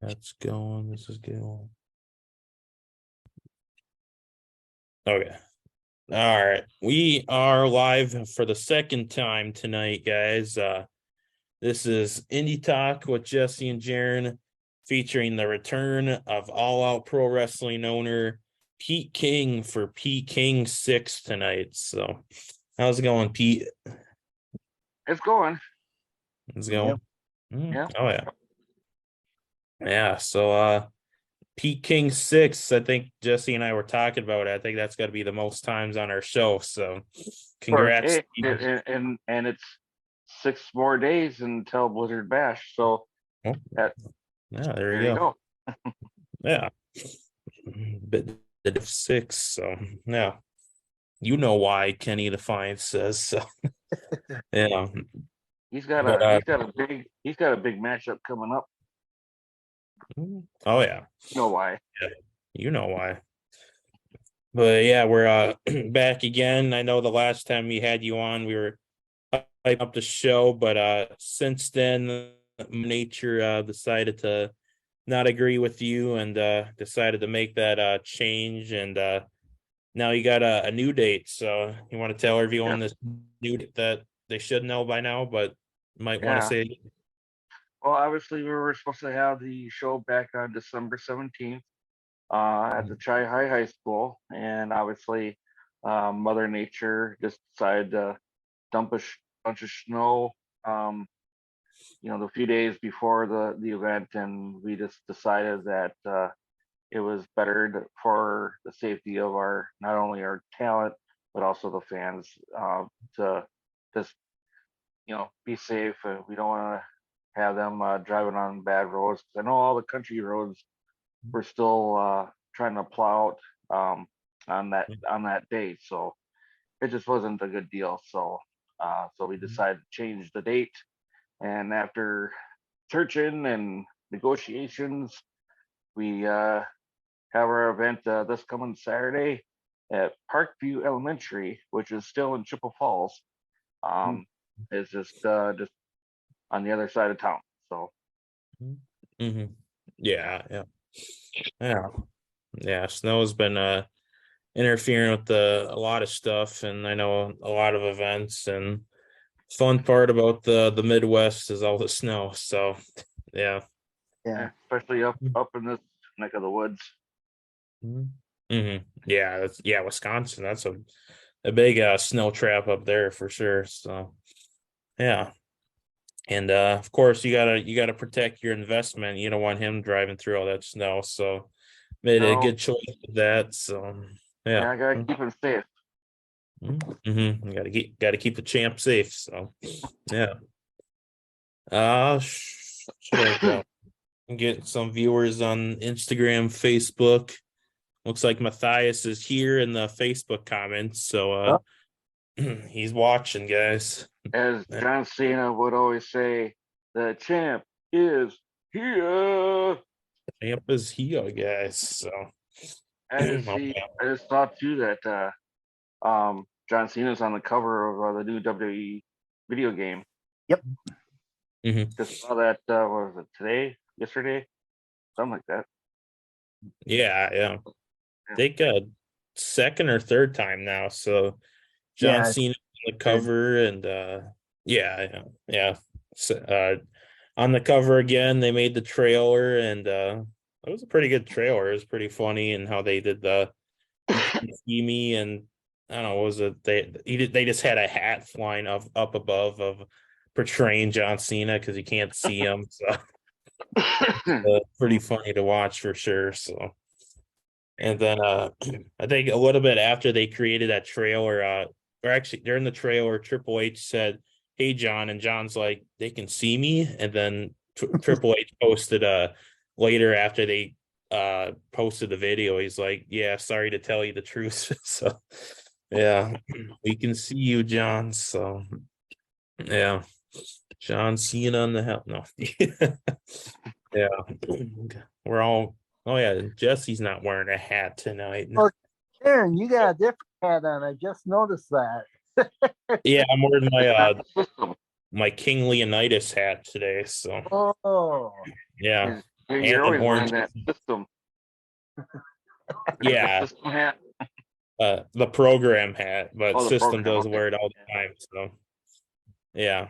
That's going. This is going. Okay. All right. We are live for the second time tonight, guys. This is Indie Talk with Jesse and Jeryn, featuring the return of All Out Pro Wrestling owner Pete King for Pete King 6 tonight. So, how's it going, Pete? It's going. It's going. Yeah. Oh yeah. Yeah. So, Pete King 6, I think Jesse and I were talking about it. I think that's got to be the most times on our show. So, congrats. And it's 6 more days until Blizzard Bash. So Oh, that yeah, there you go. Yeah. But the 6. So, yeah. You know why Kenny Defiance says so. Yeah. He's got a big matchup coming up. Oh yeah. You know why? Yeah. You know why. But yeah, we're back again. I know the last time we had you on, we were hyping up the show, but since then, nature decided to not agree with you and decided to make that change. And now you got a new date. So you want to tell everyone this new date that they should know by now, but might want to say. Well, obviously, we were supposed to have the show back on December 17th at the Chi High School. And obviously, Mother Nature just decided to dump a bunch of snow, the few days before the event. And we just decided that it was better for the safety of not only our talent, but also the fans to just, be safe. We don't want to have them driving on bad roads. I know all the country roads were still trying to plow out on that day, so it just wasn't a good deal. So we decided to change the date, and after searching and negotiations, we have our event this coming Saturday at Parkview Elementary, which is still in Chippewa Falls. It's just on the other side of town. So, Yeah. Snow's been interfering with a lot of stuff, and I know a lot of events. And fun part about the Midwest is all the snow. So, yeah, especially up in this neck of the woods. Yeah, Wisconsin. That's a big snow trap up there for sure. So, yeah. And of course you gotta protect your investment. You don't want him driving through all that snow. So made a good choice with that. So yeah, I gotta keep him safe. Gotta keep the champ safe. So yeah. Should I go get some viewers on Instagram, Facebook? Looks like Matthias is here in the Facebook comments. So he's watching, guys. As John Cena would always say, the champ is here. Champ is here, guys. So I just thought too that John Cena's on the cover of the new WWE video game. Yep. Just saw that. What was it, today? Yesterday? Something like that. Yeah. I think second or third time now. So John Cena on the cover, and So, on the cover again, they made the trailer, and it was a pretty good trailer. It was pretty funny, and how they did the see me, and I don't know, what was it? They just had a hat flying up above of portraying John Cena because you can't see him. So pretty funny to watch for sure. So. And then I think a little bit after they created that trailer, or actually during the trailer, Triple H said, "Hey John," and John's like, "They can see me." And then Triple H posted later after they posted the video, he's like, "Yeah, sorry to tell you the truth." So yeah, we can see you, John. So yeah, John Cena on the hell no. Yeah, we're all. Oh yeah, Jesse's not wearing a hat tonight. Oh, Jeryn, you got a different hat on. I just noticed that. Yeah, I'm wearing my King Leonidas hat today. So oh yeah, You're an always orange. wearing that system. Yeah, System hat. the program hat, but Oh, the system program. does Okay. wear it all the time. So yeah,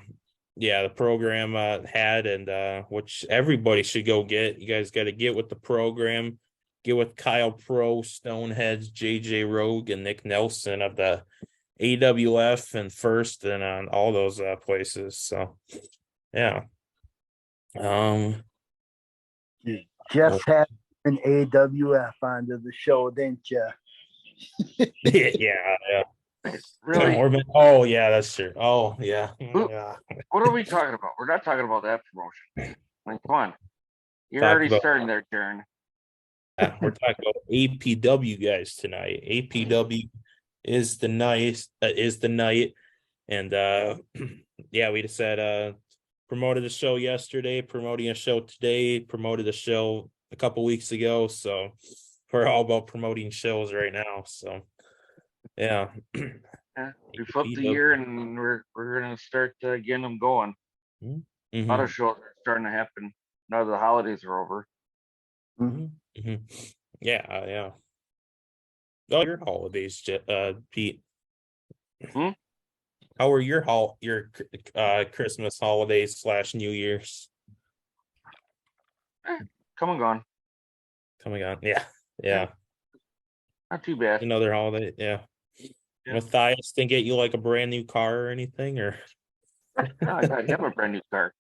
yeah, the program hat, and which everybody should go get. You guys got to get with the program. Get with Kyle Pro, Stoneheads, JJ Rogue, and Nick Nelson of the AWF and First, and on all those places. So yeah. You just had an AWF onto the show, didn't you? Yeah, yeah. Really? Oh yeah, that's true. Oh yeah, Who- yeah. What are we talking about? We're not talking about that promotion. Like, come on. You're Talk already about starting there, Jeryn. we're talking about APW guys tonight. APW is the night, and yeah, we just said promoted a show yesterday, promoting a show today, promoted a show a couple weeks ago. So we're all about promoting shows right now. So yeah. Yeah, we flipped the APW. year and we're gonna start getting them going. A lot of Mhm. shows are starting to happen now that the holidays are over. Mhm. Mhm. Yeah, yeah. Oh, your holidays, Pete. Hmm? How were your Christmas holidays / New Year's Come and gone. coming on? Yeah, yeah. Not too bad. Another holiday, yeah. Yeah. Matthias didn't get you like a brand new car or anything, or No, I got him a brand new car.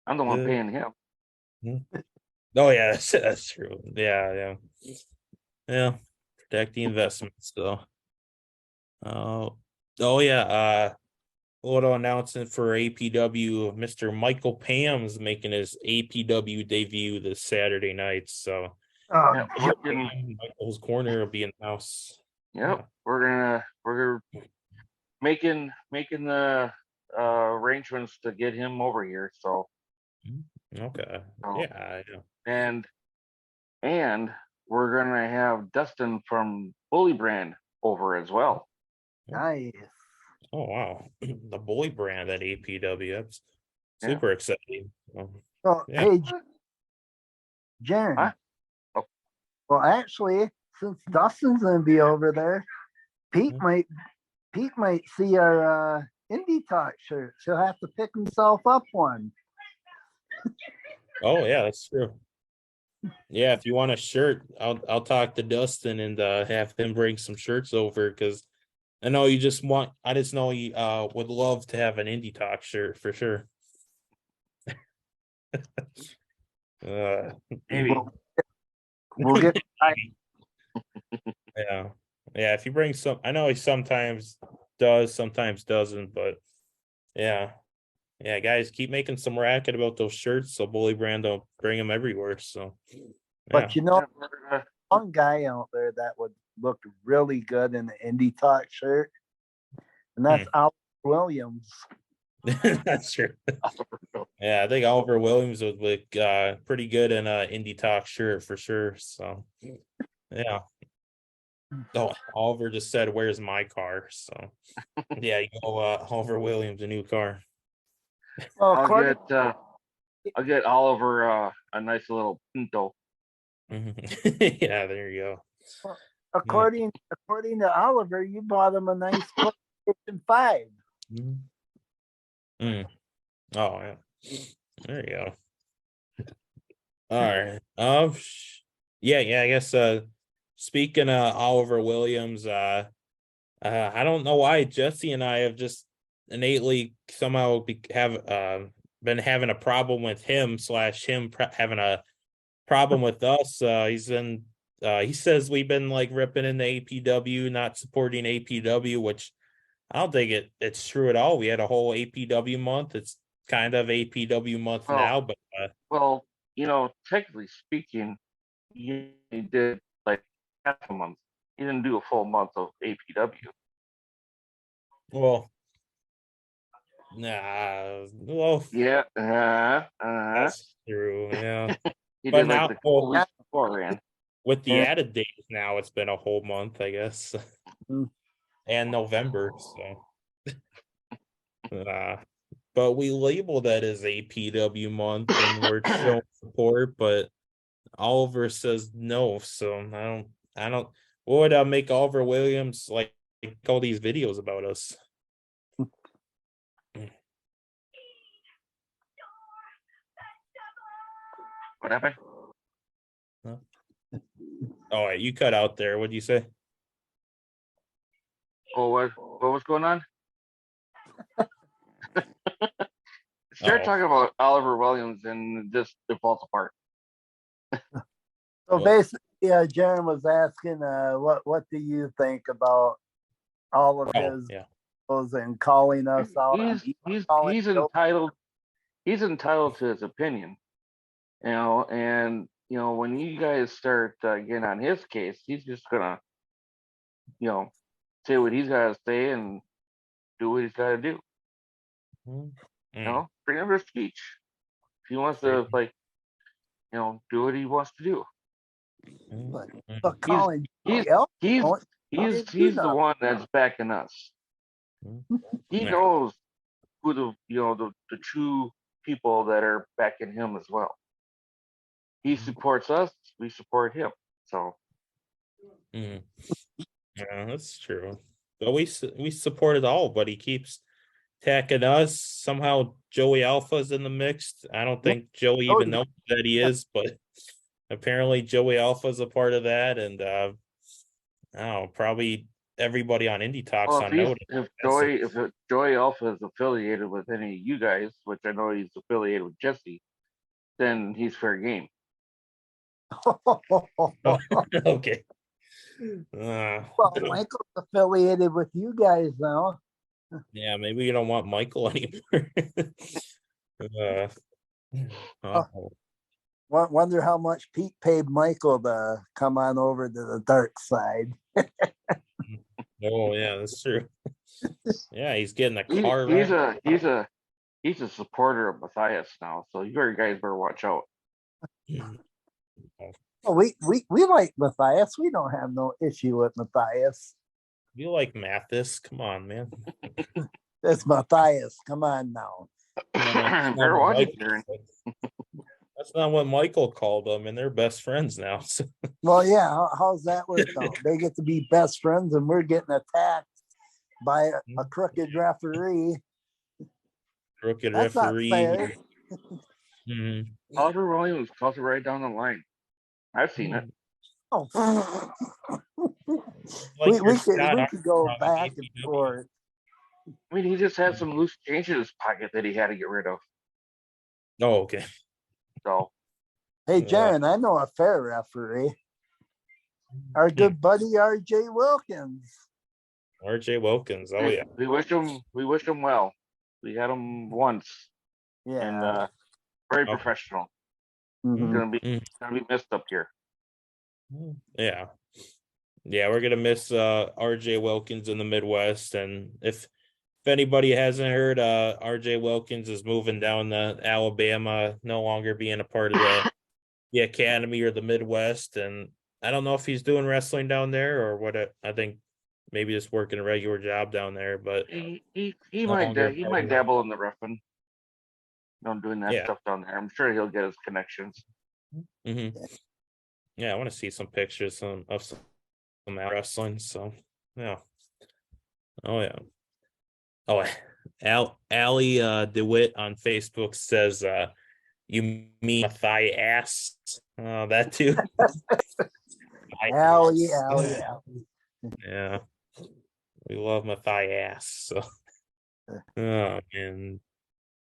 I'm the one uh, paying him. oh yeah, that's true. Yeah, yeah, yeah. Protect the investments, though. Oh yeah. Little announcement for APW. Mr. Michael Pam's making his APW debut this Saturday night. So Oh, Yeah, Michael's Corner will be in the house. yep, we're making the arrangements to get him over here. So Okay. so, Yeah. Yeah. and and we're gonna have Dustin from Bullybrand over as well. nice. Oh wow. The Bullybrand at APW. That's Yeah. super exciting. Well, Yeah. hey, Jen. Huh? Oh. Well, actually, since Dustin's gonna be over there, Pete Mhm. might see our Indie Talk shirt. He'll have to pick himself up one. Oh yeah, that's true. Yeah, if you want a shirt, I'll talk to Dustin and have him bring some shirts over, because I know I just know you would love to have an Indie Talk shirt for sure. Uh, Maybe. We'll get yeah. Yeah, if you bring some, I know he sometimes does, sometimes doesn't, but yeah. Yeah, guys, keep making some racket about those shirts so Bullybrand don't bring them everywhere. So yeah. But you know, Yeah, we're gonna- one guy out there that would look really good in the Indie Talk shirt, and that's Oliver Williams. That's true. Yeah, I think Oliver Williams would look pretty good in a Indie Talk shirt for sure. So yeah. Oh, Oliver just said, "Where's my car?" So yeah, you know, Oliver Williams a new car. Well, I'll get Oliver a nice little Pinto. Mhm. Yeah, there you go. according to Oliver, you bought him a nice PlayStation 5. Mhm. Mm. Oh yeah, there you go. All right. Yeah, yeah. I guess. Speaking of Oliver Williams, I don't know why Jesse and I have just innately somehow have been having a problem with him / him having a problem with us. He says we've been like ripping in the APW, not supporting APW, which I don't think it's true at all. We had a whole APW month. It's kind of APW month Well, now, but well, technically speaking, you did like half a month. You didn't do a full month of APW. well, nah, well, Yeah. that's true. Yeah, You but did like now, the couple weeks beforehand. with the Yeah. added days now, it's been a whole month, I guess, Mm. and November. So, uh, but we label that as APW month, and we're showing support. But Oliver says no, so I don't what would make Oliver Williams like all these videos about us? What happened? Huh? Oh, wait, you cut out there. What'd you say? Oh, what was going on? Start Oh, talking about Oliver Williams and just it falls apart. So Well- basically, yeah, Jeryn was asking, what do you think about all of oh, his yeah. videos and calling us out? He's entitled. He's entitled to his opinion, you know. And you know, when you guys start getting on his case, he's just gonna, you know, say what he's got to say and do what he's got to do. Mm. You know, freedom of speech. If he wants to, like, you know, do what he wants to do. But calling He's Joey he's out, he's the one that's backing us. He Yeah. knows who the true people that are backing him as well. He supports us, we support him. So Yeah, that's true. But we supported all, but he keeps attacking us. Somehow Joey Alpha's in the mix. I don't think Joey even knows that he is, but apparently Joey Alpha's a part of that, and I don't know, probably everybody on Indie Talks well, on notice. if Joey Alpha is affiliated with any of you guys, which I know he's affiliated with Jesse, then he's fair game. Okay. Well, Michael's affiliated with you guys now. Yeah, maybe you don't want Michael anymore. Oh. Wonder how much Pete paid Michael to come on over to the dark side. Oh yeah, that's true. Yeah, he's getting a He, car. he's a supporter of Matthias now, so you guys better watch out. Oh, we like Matthias. We don't have no issue with Matthias. You like Mathis? Come on, man. It's Matthias. Come on now. Better watch it, Jeryn. That's not what Michael called them, and they're best friends now. So. Well, yeah. How's that work out? They get to be best friends, and we're getting attacked by a crooked referee. Crooked That's not referee. fair. Mhm. Oliver Williams calls it right down the line. I've seen it. Oh. Like we your could Scott go Armstrong back and APW. forth. I mean, he just had some loose change in his pocket that he had to get rid of. Oh, okay. So Hey, Jeryn, I know a fair referee. Our good buddy RJ Wilkins. RJ Wilkins. Oh yeah. we wish him well. We had him once, Yeah. and very Oh. professional. Mhm. Gonna be missed up here. Yeah. Yeah, we're gonna miss RJ Wilkins in the Midwest. And if anybody hasn't heard, RJ Wilkins is moving down to Alabama, no longer being a part of the academy or the Midwest. And I don't know if he's doing wrestling down there or what. I think maybe just working a regular job down there, but He no might longer he part might of- dabble in the reffing. Doing that Yeah. stuff down there. I'm sure he'll get his connections. Mhm. Yeah, I want to see some pictures of some wrestling. So yeah. Oh yeah. Oh, Allie DeWitt on Facebook says, you mean Matthias? That too. Allie. Yeah, we love Matthias. So, oh man,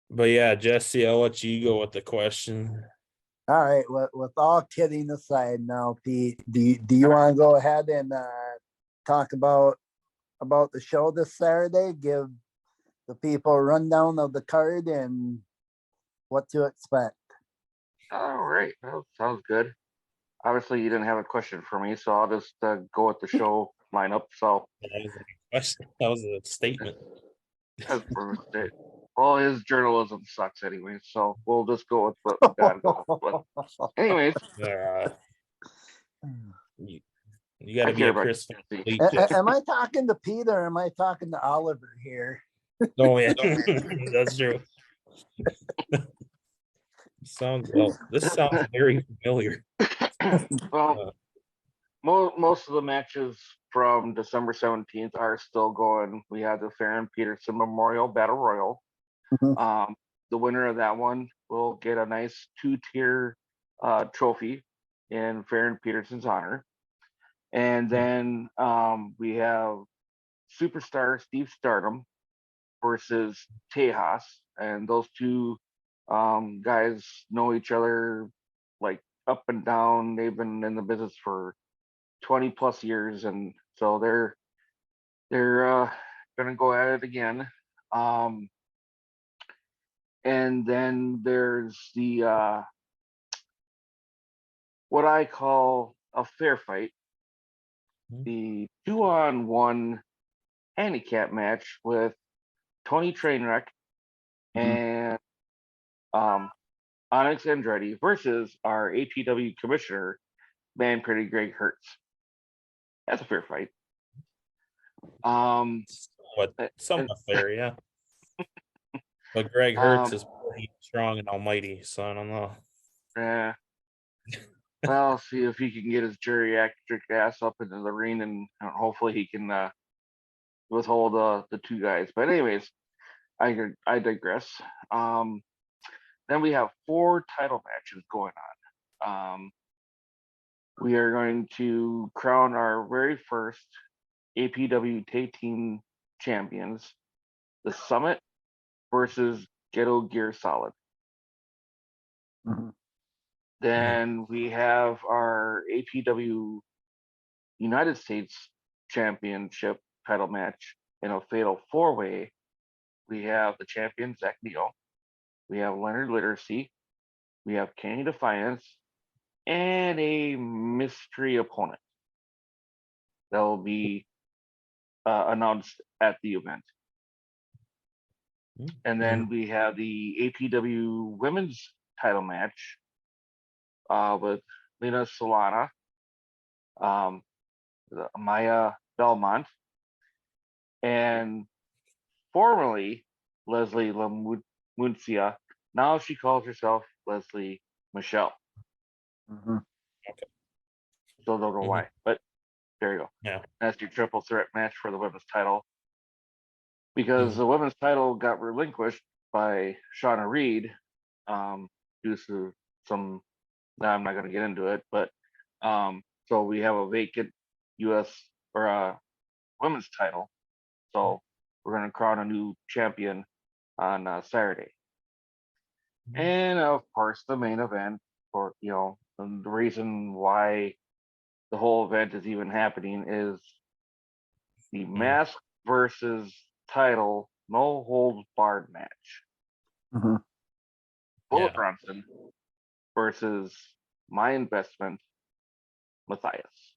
but yeah, Jesse, I'll let you go with the question. All right. With all kidding aside, now, Pete, do you want to go ahead and talk about the show this Saturday? Give the people a rundown of the card and what to expect. All right, well, sounds good. Obviously, you didn't have a question for me, so I'll just go with the show lineup. So That was a question. That was a statement. that's pretty much it. Well, his journalism sucks anyway, so we'll just go with what we got. But anyways, You got to I be care a about Chris. Jesse. Am I talking to Peter or am I talking to Oliver here? Oh yeah, that's true. This sounds very familiar. Well, Uh, most of the matches from December 17th are still going. We have the Farron Peterson Memorial Battle Royal. Mhm. The winner of that one will get a nice 2-tier trophy in Farron Peterson's honor. And then we have Superstar Steve Stardom versus Tejas, and those two guys know each other like up and down. They've been in the business for 20 plus years, and so they're gonna go at it again. Um, and then there's the what I call a fair fight, the 2-on-1 handicap match with Tony Trainwreck Mhm. and Onyx Andretti versus our APW commissioner, Man Pretty Greg Hertz. That's a fair fight. somewhat fair, yeah. But Greg Hertz Um, is pretty strong and almighty, so I don't know. yeah. Well, see if he can get his geriatric ass up into the ring, and hopefully he can withhold the two guys. But anyways, I digress. Um, then we have 4 title matches going on. We are going to crown our very first APW Tag Team champions, the Summit versus Ghetto Gear Solid. Mhm. Then we have our APW United States Championship title match in a fatal 4-way. We have the champion Zach Neal, we have Leonard Literacy, we have Kenny Defiance, and a mystery opponent that will be announced at the event. And then we have the APW women's title match with Lena Solana, um, Maya Belmont, and formerly Leslie Lamuncia. Now she calls herself Leslie Michelle. Mhm. Still don't know why, but there you go. Yeah. That's your triple threat match for the women's title. Because the women's title got relinquished by Shauna Reed due to some. I'm not going to get into it, but so we have a vacant U.S. or a women's title. So we're going to crown a new champion on Saturday. And of course, the main event for and the reason why the whole event is even happening is the mask versus title no holds barred match. Mhm. Bullet Yeah. Bronson versus my investment Matthias.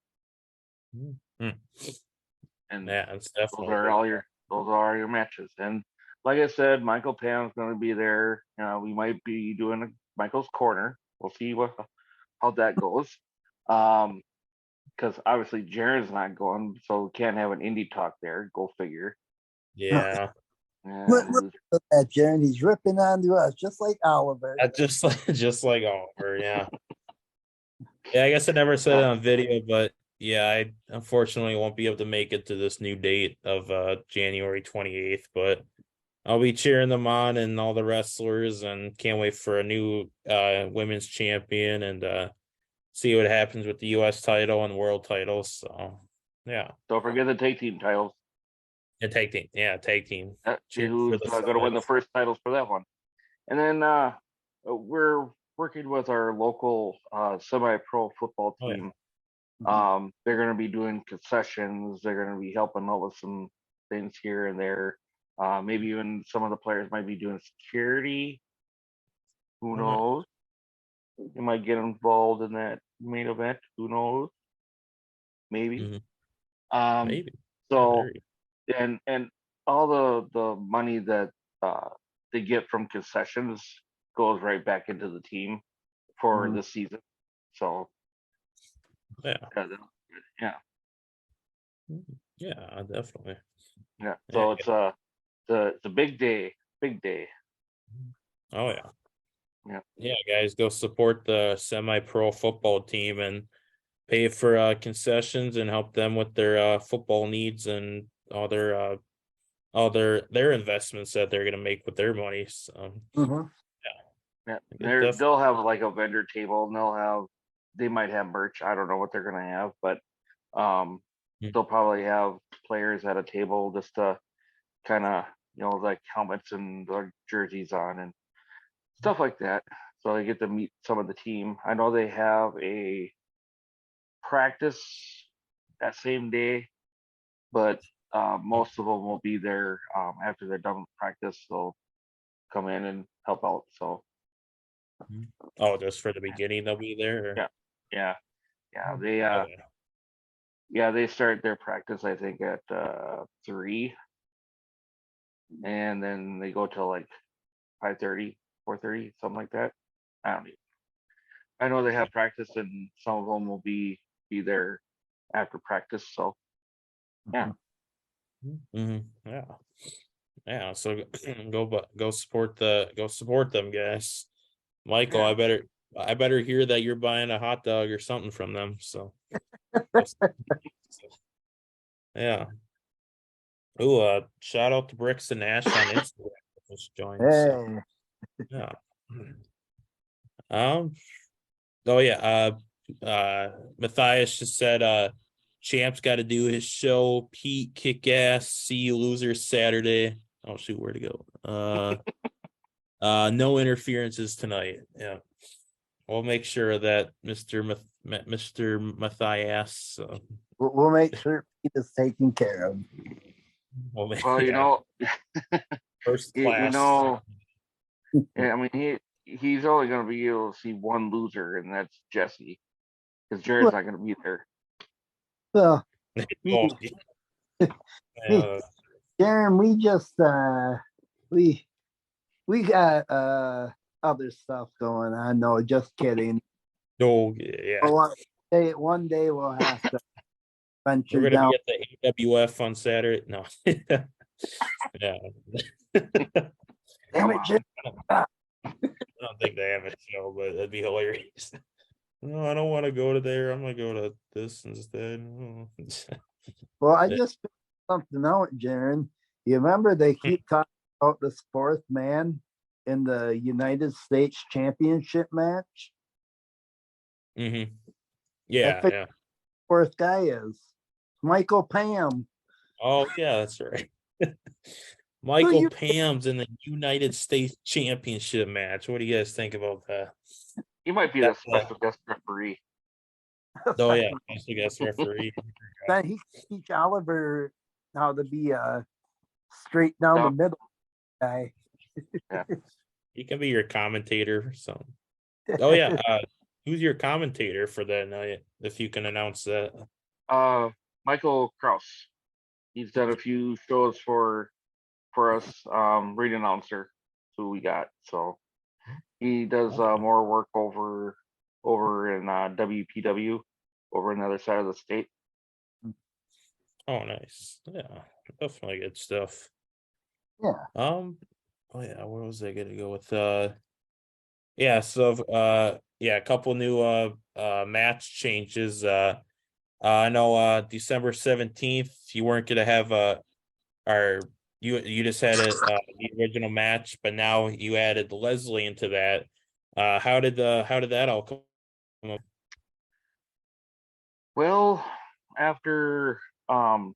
And Yeah, it's those definitely are all your matches. And like I said, Michael Pan's going to be there. We might be doing a Michael's corner. We'll see how that goes. Because obviously Jeryn's not going, so we can't have an indie talk there. Go figure. yeah. Look at that, Jeryn. He's ripping onto us just like Oliver. Just like Oliver, yeah. Yeah, I guess I never said it on video, but yeah, I unfortunately won't be able to make it to this new date of January 28th, but I'll be cheering them on and all the wrestlers, and can't wait for a new women's champion and see what happens with the US title and world titles. So yeah. Don't forget the tag team titles. And tag team. Yeah, tag team. Cheer for Who's the going to win the Summits. first titles for that one? And then we're working with our local semi-pro football Oh, yeah. team. They're going to be doing concessions. They're going to be helping out with some things here and there. Maybe even some of the players might be doing security. Who knows? You might get involved in that main event. Who knows? Maybe. Maybe. So and all the money that they get from concessions goes right back into the team for the season. So Yeah. yeah. Yeah, definitely. Yeah. So it's a big day. Big day. Oh yeah. Yeah, guys, go support the semi-pro football team and pay for concessions and help them with their football needs and all their investments that they're gonna make with their money. So Mhm. Yeah, good stuff. they'll have like a vendor table, and they might have merch. I don't know what they're gonna have, but um, Mm. they'll probably have players at a table just to kind of like helmets and their jerseys on and stuff like that. So they get to meet some of the team. I know they have a practice that same day, but most of them will be there after they're done with practice. They'll come in and help out. So Oh, just for the beginning they'll be there. yeah, yeah, yeah. Okay. They start their practice I think at 3, and then they go till like 5:30, 4:30, something like that. I don't even. I know they have practice, and some of them will be there after practice. So yeah, Yeah. Yeah. So go support them, guys. Michael, yeah. I better hear that you're buying a hot dog or something from them. So yeah. Oh, shout out to Bricks and Ash on Instagram. Just joined. So Hey, yeah. Um. Oh yeah. Matthias just said Champ's got to do his show. Pete kick ass. See you losers Saturday. Oh shoot, where to go? No interferences tonight. Yeah. We'll make sure that Mr. Matthias we'll make sure Pete is taken care of. will make, Well, yeah, first you class. know, yeah, I mean he's only going to be able to see one loser, and that's Jesse, because Jared's not going to be there. Well, Oh, me, yeah. Jeryn, we got other stuff going on. No, just kidding. Oh, yeah. One day we'll have to venture We're gonna down. be at the AWF on Saturday. No. Yeah. Damn it, Jerry. I don't think they have a show, but that'd be hilarious. No, I don't want to go to there. I'm gonna go to this instead. Well, I just figured something out, Jeryn. You remember they keep talking about this fourth man in the United States Championship match? Mm-hmm. I Yeah, figured yeah. the fourth guy is Michael Pam. Oh, yeah, that's right. Who Michael you Pam's in the United States Championship match. What do you guys think about that? He might be the That's special guest referee. oh yeah, special guest referee. then he can teach Oliver how to be a straight down the No, middle guy. yeah. He can be your commentator. So, oh yeah, who's your commentator for that night? If you can announce that. Michael Kraus. He's done a few shows for us. Ring announcer, who we got. So he does more work over in WPW, over on the other side of the state. Oh, nice. Yeah, definitely good stuff. Yeah. Oh yeah, where was I gonna go with yeah, so yeah, a couple new match changes. I know December 17th you weren't gonna have or you just had the original match, but now you added Leslie into that. How did that all come up? Well, after I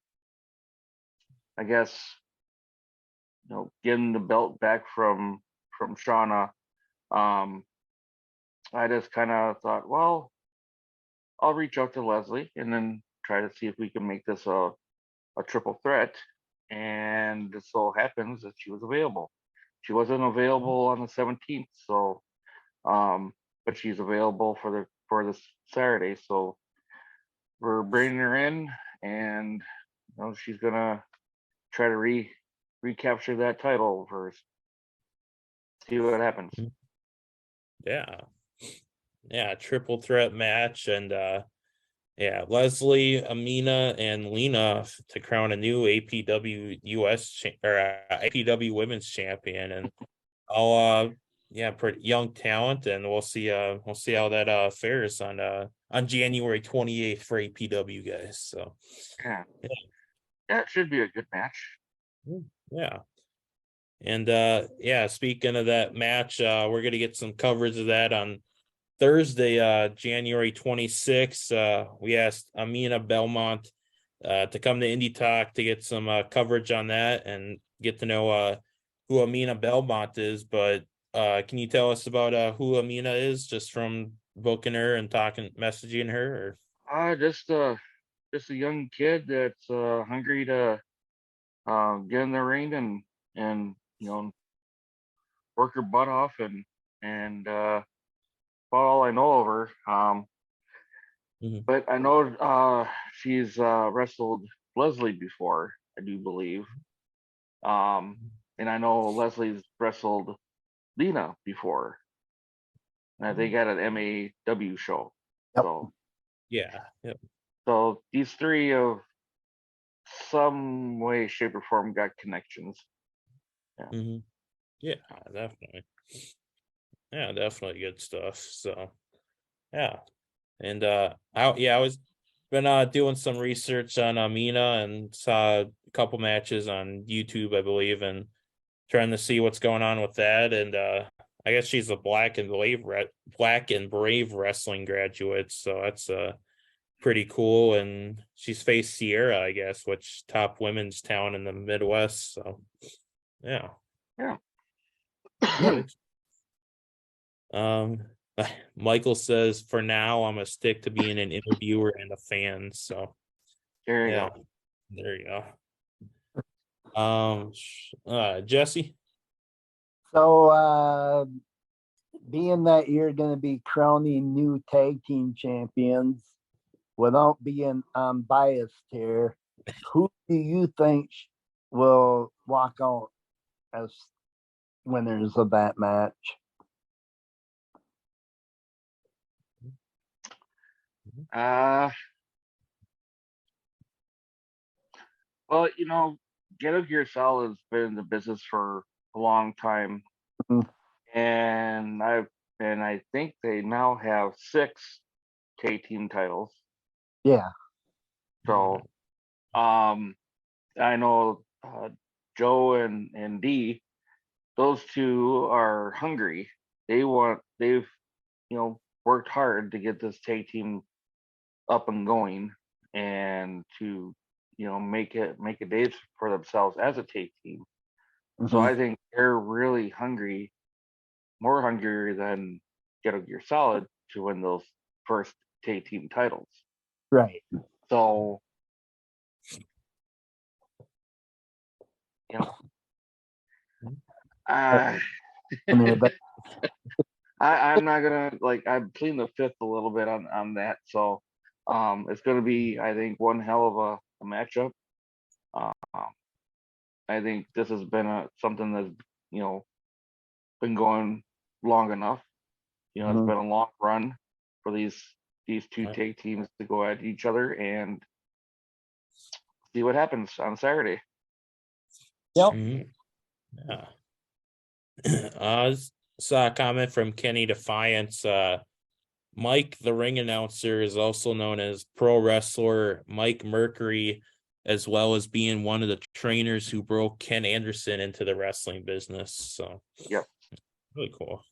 guess getting the belt back from Shauna, um, I just kind of thought, well, I'll reach out to Leslie and then try to see if we can make this a triple threat. And it so happens that she was available. She wasn't available on the 17th, so but she's available for this Saturday. So we're bringing her in, and she's gonna try to recapture that title first. See what happens. Yeah. Yeah, triple threat match and yeah, Leslie, Amina, and Lena to crown a new APW US or APW Women's Champion, and I'll pretty young talent, and we'll see how that fares on January 28th for APW guys. So Yeah, yeah. that should be a good match. Yeah. And yeah, speaking of that match, we're gonna get some coverage of that on Thursday, January 26th. We asked Amina Belmont to come to Indie Talk to get some coverage on that and get to know who Amina Belmont is. But can you tell us about who Amina is, just from booking her and messaging her? Just a young kid that's hungry to get in the ring and work her butt off and about all I know of her. Mhm. But I know she's wrestled Leslie before, I do believe. And I know Leslie's wrestled Lena before. And I think at an MAW show. Yep. Yeah. Yep. So these three of some way, shape, or form got connections. Mm-hmm. Yeah, definitely. Yeah, definitely good stuff. So yeah. And I was been doing some research on Amina and saw a couple matches on YouTube, I believe, and trying to see what's going on with that. And I guess she's a Black and Brave wrestling graduate, so that's pretty cool. And she's faced Sierra, I guess, which top women's talent in the Midwest. So yeah. Yeah. Um, Michael says, for now, I'm gonna stick to being an interviewer and a fan. So There you yeah, go. there you go. Jesse. So, being that you're going to be crowning new tag team champions, without being unbiased here, who do you think will walk out as winners of that match? Well, Get Up Yourself has been in the business for a long time, Mhm. and I think they now have 6 tag team titles. Yeah. So, I know Joe and D, those two are hungry. They've worked hard to get this tag team up and going and to make a date for themselves as a tag team. So Mhm. I think they're really hungry, more hungry than Get Up Your Solid to win those first tag team titles. Right. So you know, uh, I'm not gonna I'm pleading the fifth a little bit on that. So it's gonna be, I think, one hell of a matchup. Um, I think this has been something that's been going long enough. It's Mhm. been a long run for these two tag teams to go at each other and see what happens on Saturday. Yep. Mhm. Yeah. Saw a comment from Kenny Defiance. Mike, the ring announcer, is also known as pro wrestler Mike Mercury, as well as being one of the trainers who broke Ken Anderson into the wrestling business. So, Yep. really cool.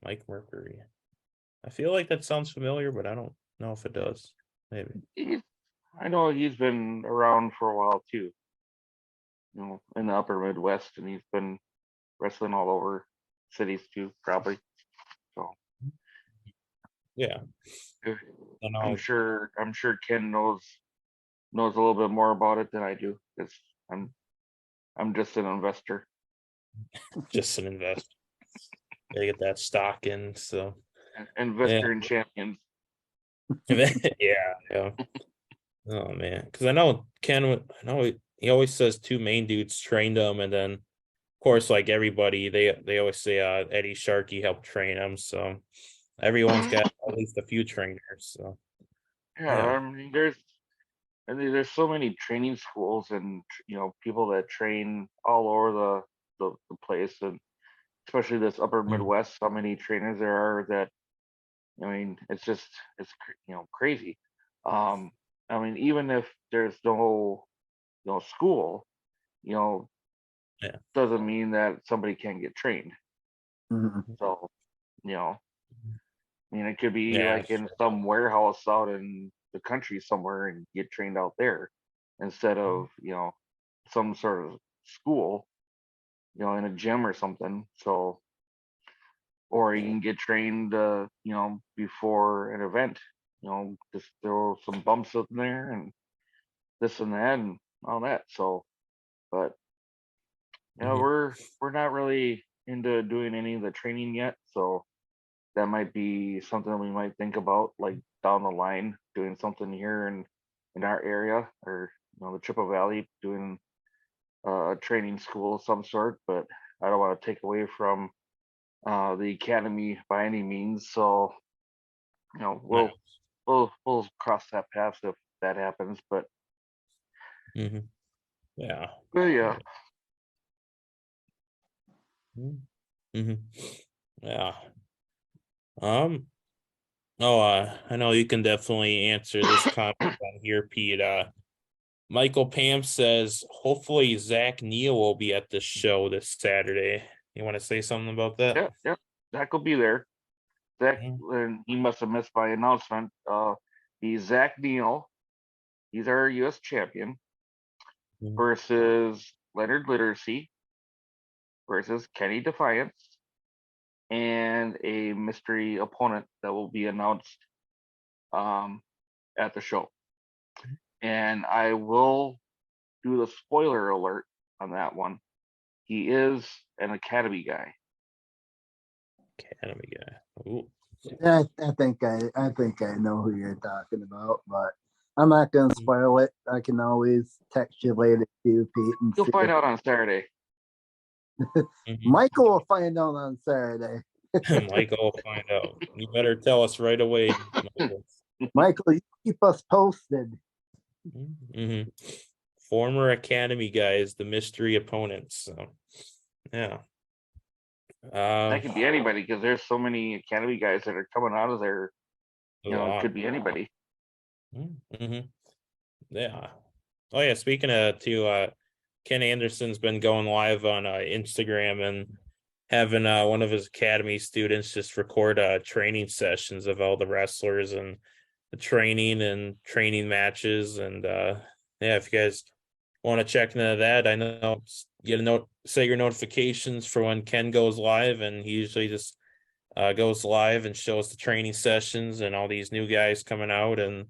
Mike Mercury. I feel like that sounds familiar, but I don't know if it does. Maybe. I know he's been around for a while too. In the upper Midwest, and he's been wrestling all over cities too, probably. So Yeah. I'm sure Ken knows a little bit more about it than I do, because I'm just an investor. Just an investor. Gotta get that stock in. So Investor in champions. yeah. Oh man, because I know Ken. I know he always says two main dudes trained him, and then of course, like everybody, they always say Eddie Sharkey helped train him. So everyone's got at least a few trainers. So Yeah, I mean, there's so many training schools and people that train all over the place, and especially this upper Mm. Midwest, how many trainers there are that, I mean, it's crazy. Um, I mean, even if there's no school, you know, Yeah. doesn't mean that somebody can't get trained. Mhm. So, you know, I mean, it could be Yeah. like in some warehouse out in the country somewhere and get trained out there instead of, some sort of school, in a gym or something. So, or you can get trained, before an event, just throw some bumps up in there and this and that and all that. So, but Mhm. we're not really into doing any of the training yet. So that might be something we might think about like down the line, doing something here in our area or the Chippewa Valley, doing a training school of some sort. But I don't want to take away from the academy by any means. So Yeah. we'll cross that path if that happens. Mhm. Yeah. But yeah, Mm-hmm. Yeah. Um. Oh, I know you can definitely answer this comment on here, Pete. Michael Pam says, hopefully Zach Neal will be at the show this Saturday. You want to say something about that? yeah, Zach will be there. Zach, Mhm. and he must have missed my announcement. He's Zach Neal. He's our U.S. champion Mhm. versus Leonard Literacy versus Kenny Defiance and a mystery opponent that will be announced um, at the show. And I will do the spoiler alert on that one. He is an Academy guy. Academy guy. Ooh. Yeah, I think I know who you're talking about, but I'm not gonna spoil it. I can always text you later too, Pete, and You'll see find if out on Saturday. Mhm. Michael will find out on Saturday. Michael will find out. You better tell us right away, Michael. Michael, you keep us posted. Hmm. Former Academy guys, the mystery opponents. So, yeah. That could be anybody because there's so many Academy guys that are coming out of there. A It lot. could be anybody. Mm-hmm. Yeah. Oh yeah. Speaking of too, Ken Anderson's been going live on Instagram and having one of his academy students just record training sessions of all the wrestlers and the training and training matches. And yeah, if you guys want to check into that, I know get a note, set your notifications for when Ken goes live, and he usually just goes live and shows the training sessions and all these new guys coming out and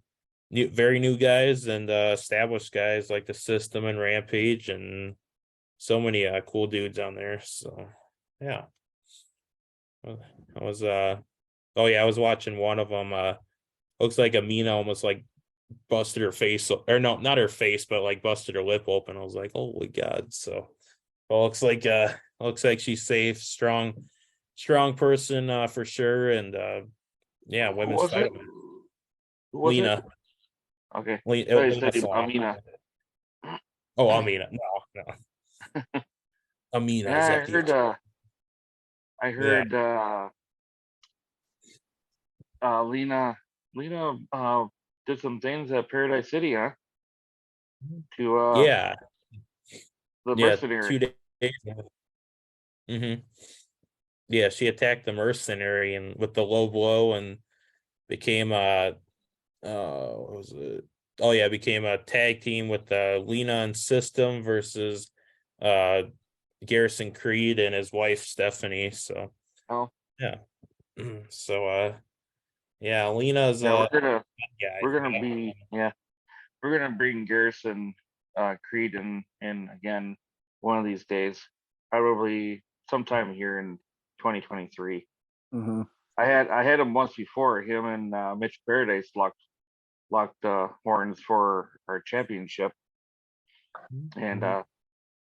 very new guys and established guys like the System and Rampage and so many cool dudes on there. So yeah, I was oh yeah, I was watching one of them. Looks like Amina almost like busted her face, or no, not her face, but like busted her lip open. I was like, holy god. So well, looks like she's safe, strong person for sure. And yeah, Who women's was it? title. Who was it? Lena. Okay. Lena, Oh, you Lena said Saw. Amina. Oh, Amina. No. Amina is Yeah, at the I yeah. heard Lena did some things at Paradise City, huh? To Yeah. the Yeah. mercenary. 2 days. Mm-hmm. Yeah, she attacked the mercenary and with the low blow and became what was it? Oh yeah, became a tag team with Lena and System versus uh Garrison Creed and his wife Stephanie. So Oh, yeah. So yeah, Lena's yeah, guy. we're gonna be we're gonna bring Garrison Creed in again one of these days, probably sometime here in 2023. Hmm. I had him once before. Him and Mitch Paradise locked horns for our championship, and Mhm.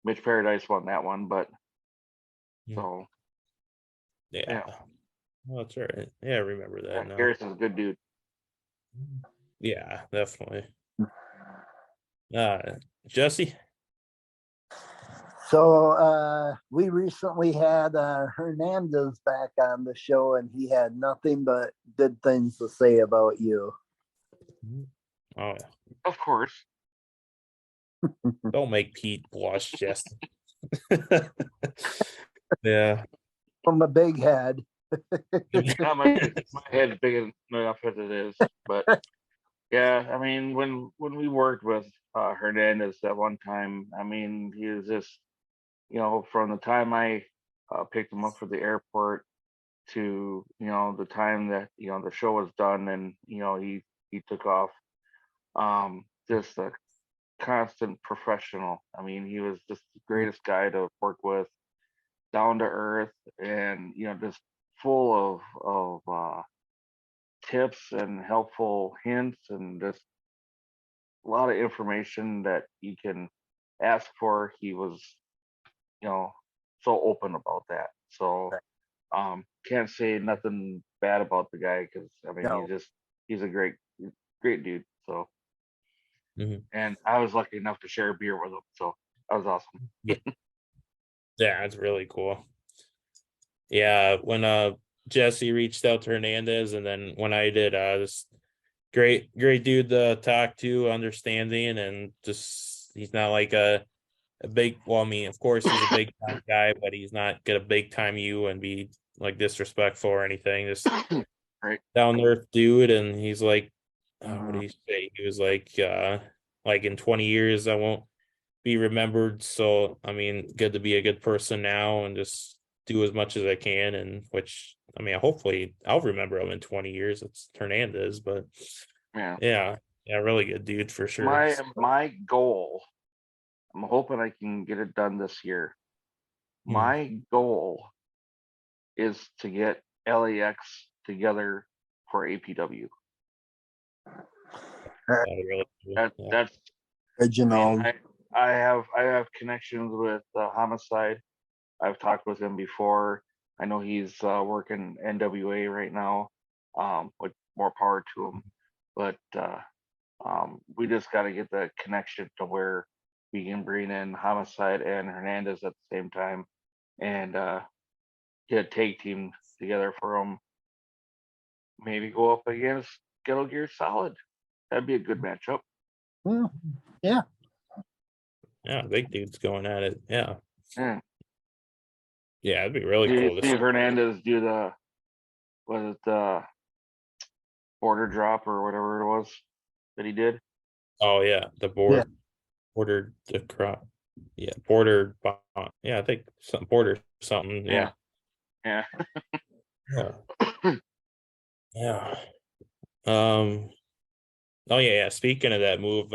Mitch Paradise won that one. But Mhm. so Yeah. yeah, Well, that's right. Yeah, I remember that now. Garrison's a good dude. Yeah, definitely. Uh Jesse. So we recently had Hernandez back on the show, and he had nothing but good things to say about you. Oh, Of course. don't make Pete blush, Justin. Yeah. From a big head. My head's big enough as it is, but yeah, I mean, when we worked with Hernandez at one time, I mean, he was just, from the time I picked him up for the airport to, the time that, the show was done and, he took off, just a constant professional. I mean, he was just the greatest guy to work with, down to earth, and, just full of tips and helpful hints and just a lot of information that you can ask for. He was, so open about that. So can't say nothing bad about the guy, because I mean, No. he's a great dude. So Mhm. and I was lucky enough to share a beer with him, so that was awesome. Yeah, it's really cool. Yeah, when Jesse reached out to Hernandez, and then when I did, this great dude to talk to, understanding, and just he's not like a big, well, I mean, of course he's a big time guy, but he's not gonna big time you and be like disrespectful or anything. Just Right. down to earth dude. And he's like, what did he say? He was like in 20 years I won't be remembered. So I mean, good to be a good person now and just do as much as I can. And which, I mean, hopefully I'll remember him in 20 years. It's Hernandez, but Yeah. yeah, really good dude for sure. My goal, I'm hoping I can get it done this year. My goal is to get LAX together for APW. Really cool. That's Original. I have connections with Homicide. I've talked with him before. I know he's working NWA right now, with more power to him. But we just got to get the connection to where we can bring in Homicide and Hernandez at the same time, and get a tag team together for them. Maybe go up against Ghetto Gear Solid. That'd be a good matchup. Yeah. Yeah, big dude's going at it. Yeah. Yeah. Yeah, it'd be really cool. See Hernandez do the border drop or whatever it was that he did. Oh yeah, the border the crop. Yeah, border. Yeah, I think some border something. Yeah. Yeah. Yeah. Um. Oh yeah. Speaking of that move,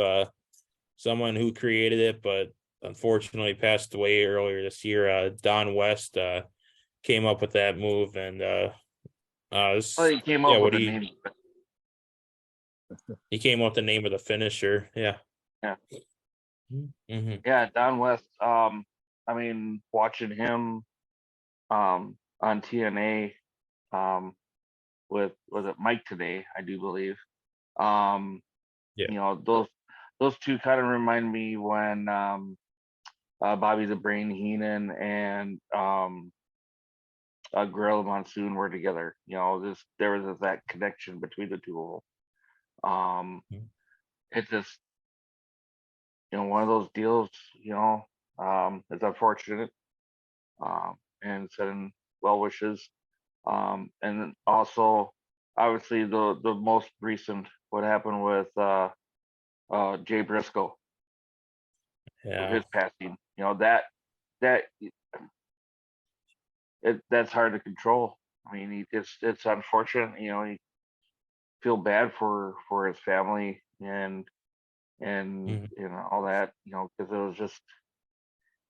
someone who created it, but unfortunately passed away earlier this year. Don West came up with that move, and He came up with the name. He came up with the name of the finisher. Yeah. Yeah. Mm-hmm. Yeah, Don West. I mean, watching him on TNA, with was it Mike today, I do believe. Yeah. Those two kind of remind me when Bobby the Brain Heenan and Gorilla Monsoon were together. There was that connection between the two of them. It just, one of those deals. It's unfortunate. And sending well wishes. And then also, obviously, the most recent, what happened with Jay Briscoe, with his passing. That's hard to control. I mean, it's unfortunate. You feel bad for his family and all that. Because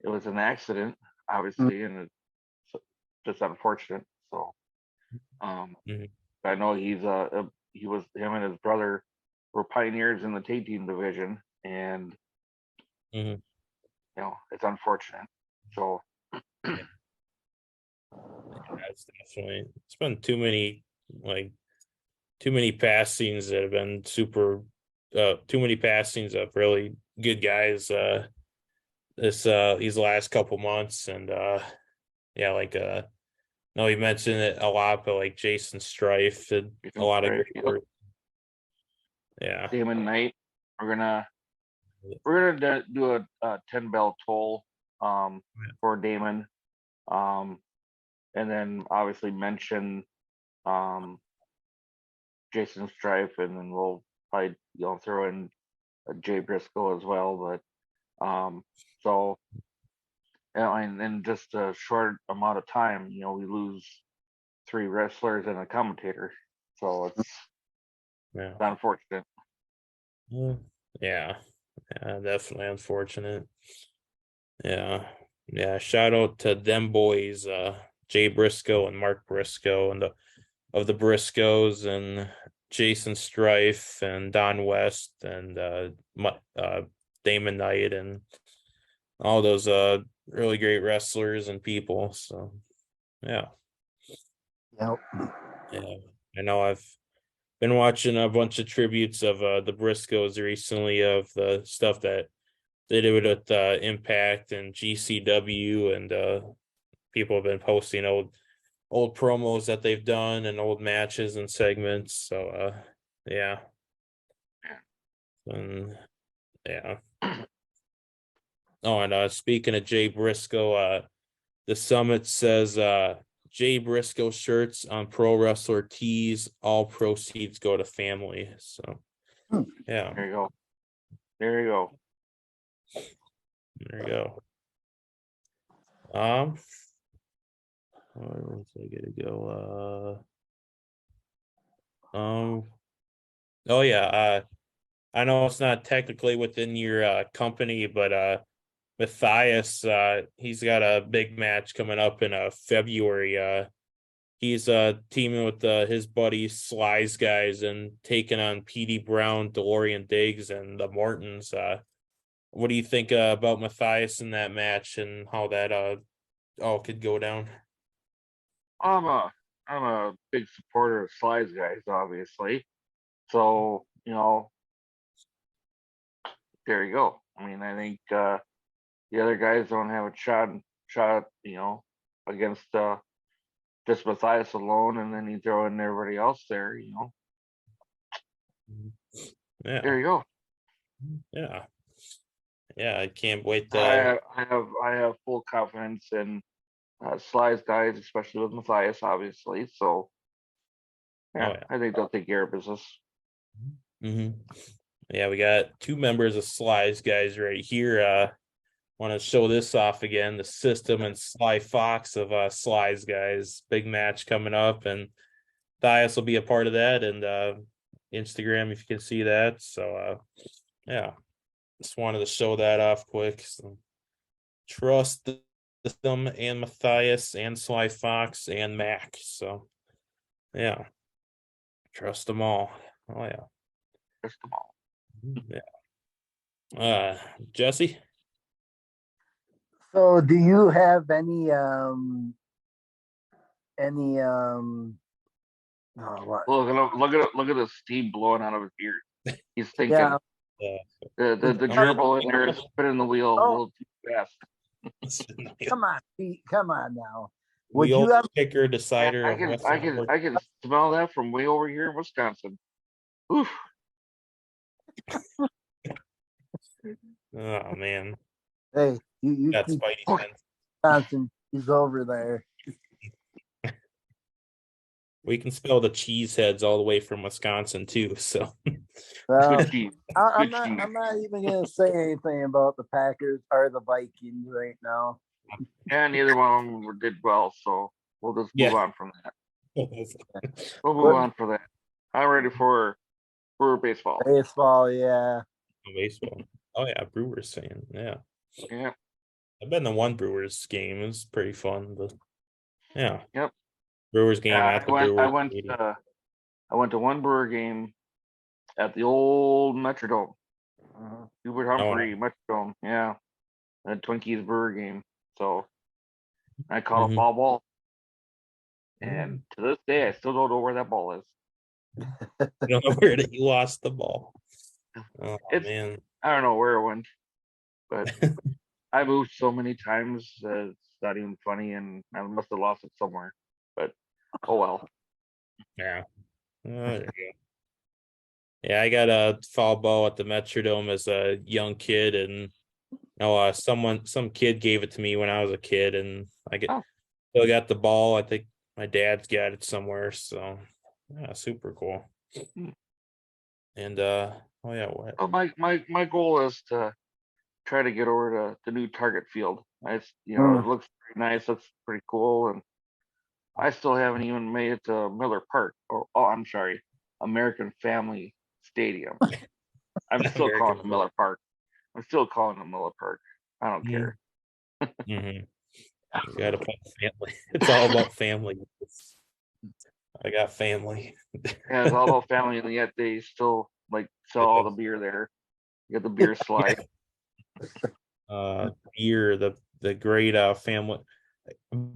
it was an accident, obviously, and it's just unfortunate. So, I know he was, him and his brother were pioneers in the tag team division, and it's unfortunate. So That's definitely, it's been too many passings that have been super too many passings of really good guys these last couple months, and yeah, like no, he mentioned it a lot, but like Jason Strife and a lot of great work. Yeah. Damon Knight. We're gonna do a 10 bell toll for Damon. And then obviously mention Jason Strife, and then we'll probably throw in Jay Briscoe as well. But so and in just a short amount of time, we lose 3 wrestlers and a commentator. So it's unfortunate. Yeah, definitely unfortunate. Yeah. Shout out to them boys, Jay Briscoe and Mark Briscoe, and of the Briscoes, and Jason Strife and Don West and Damon Knight and all those really great wrestlers and people. So yeah. Yep. Yeah. I know I've been watching a bunch of tributes of the Briscoes recently, of the stuff that they did with Impact and GCW, and people have been posting old promos that they've done and old matches and segments. So yeah. And yeah. Oh, and speaking of Jay Briscoe, the summit says Jay Briscoe shirts on Pro Wrestler Tees, all proceeds go to family. So yeah. There you go. There you go. There you go. Where was I gonna go? Oh yeah, I know it's not technically within your company, but Matthias, he's got a big match coming up in February. He's teaming with his buddy Sly's guys and taking on PD Brown, DeLorean Diggs, and the Mortons. What do you think about Matthias in that match, and how that all could go down? I'm a big supporter of Sly's guys, obviously. So there you go. I mean, I think the other guys don't have a shot, against just Matthias alone, and then you throw in everybody else there. Yeah. There you go. Yeah, I can't wait. I have full confidence in Sly's guys, especially with Matthias, obviously. So yeah. I think they'll take care of business. Yeah, we got 2 members of Sly's guys right here. Want to show this off again. The System and Sly Fox of Sly's guys. Big match coming up, and Thias will be a part of that, and Instagram if you can see that. So yeah, just wanted to show that off quick. So, trust the System and Matthias and Sly Fox and Mac. So yeah, trust them all. Oh yeah, Trust them all. Yeah. Jesse. So do you have any oh, what? Look at the steam blowing out of his ears. He's thinking the gerbil in there is spinning the wheel a little too fast. Come on, Pete. Come on now. Would you have picker decider? I can smell that from way over here in Wisconsin. Oof. Oh man. Hey, you got keep Spidey sense. Wisconsin. He's over there. We can spell the cheese heads all the way from Wisconsin too. So well, I'm not even gonna say anything about the Packers or the Vikings right now. Yeah, neither one of them did well, so we'll just move on from that. We'll move on for that. I'm ready for Brewer baseball. Baseball, yeah. Baseball. Oh yeah, Brewers fan. Yeah. Yeah. I've been to one Brewers game. It was pretty fun, but yeah. Yep. Brewers game at the Brewers. I went to one Brewer game at the old Metrodome. Hubert Humphrey Metrodome. Yeah. A Twinkies Brewer game. So I caught a foul ball. And to this day I still don't know where that ball is. I don't know where he lost the ball. Oh man. I don't know where it went. But I moved so many times that it's not even funny, and I must have lost it somewhere. But oh well. Yeah. There you go. Yeah, I got a foul ball at the Metrodome as a young kid, and some kid gave it to me when I was a kid, and Oh, still got the ball. I think my dad's got it somewhere, so yeah, super cool. hmm. And oh yeah, what? Well, my goal is to try to get over to the new Target field. It's it Mm. looks pretty nice, looks pretty cool, and I still haven't even made it to Miller Park. Oh, I'm sorry, American Family Stadium. I'm still calling American. it Miller Park. I'm still calling it Miller Park. I don't care. Mm-hmm. You gotta put family. It's all about family. I got family. Yeah, it's all about family, and yet they still like sell all the beer there. You got the beer slide. Beer, the great family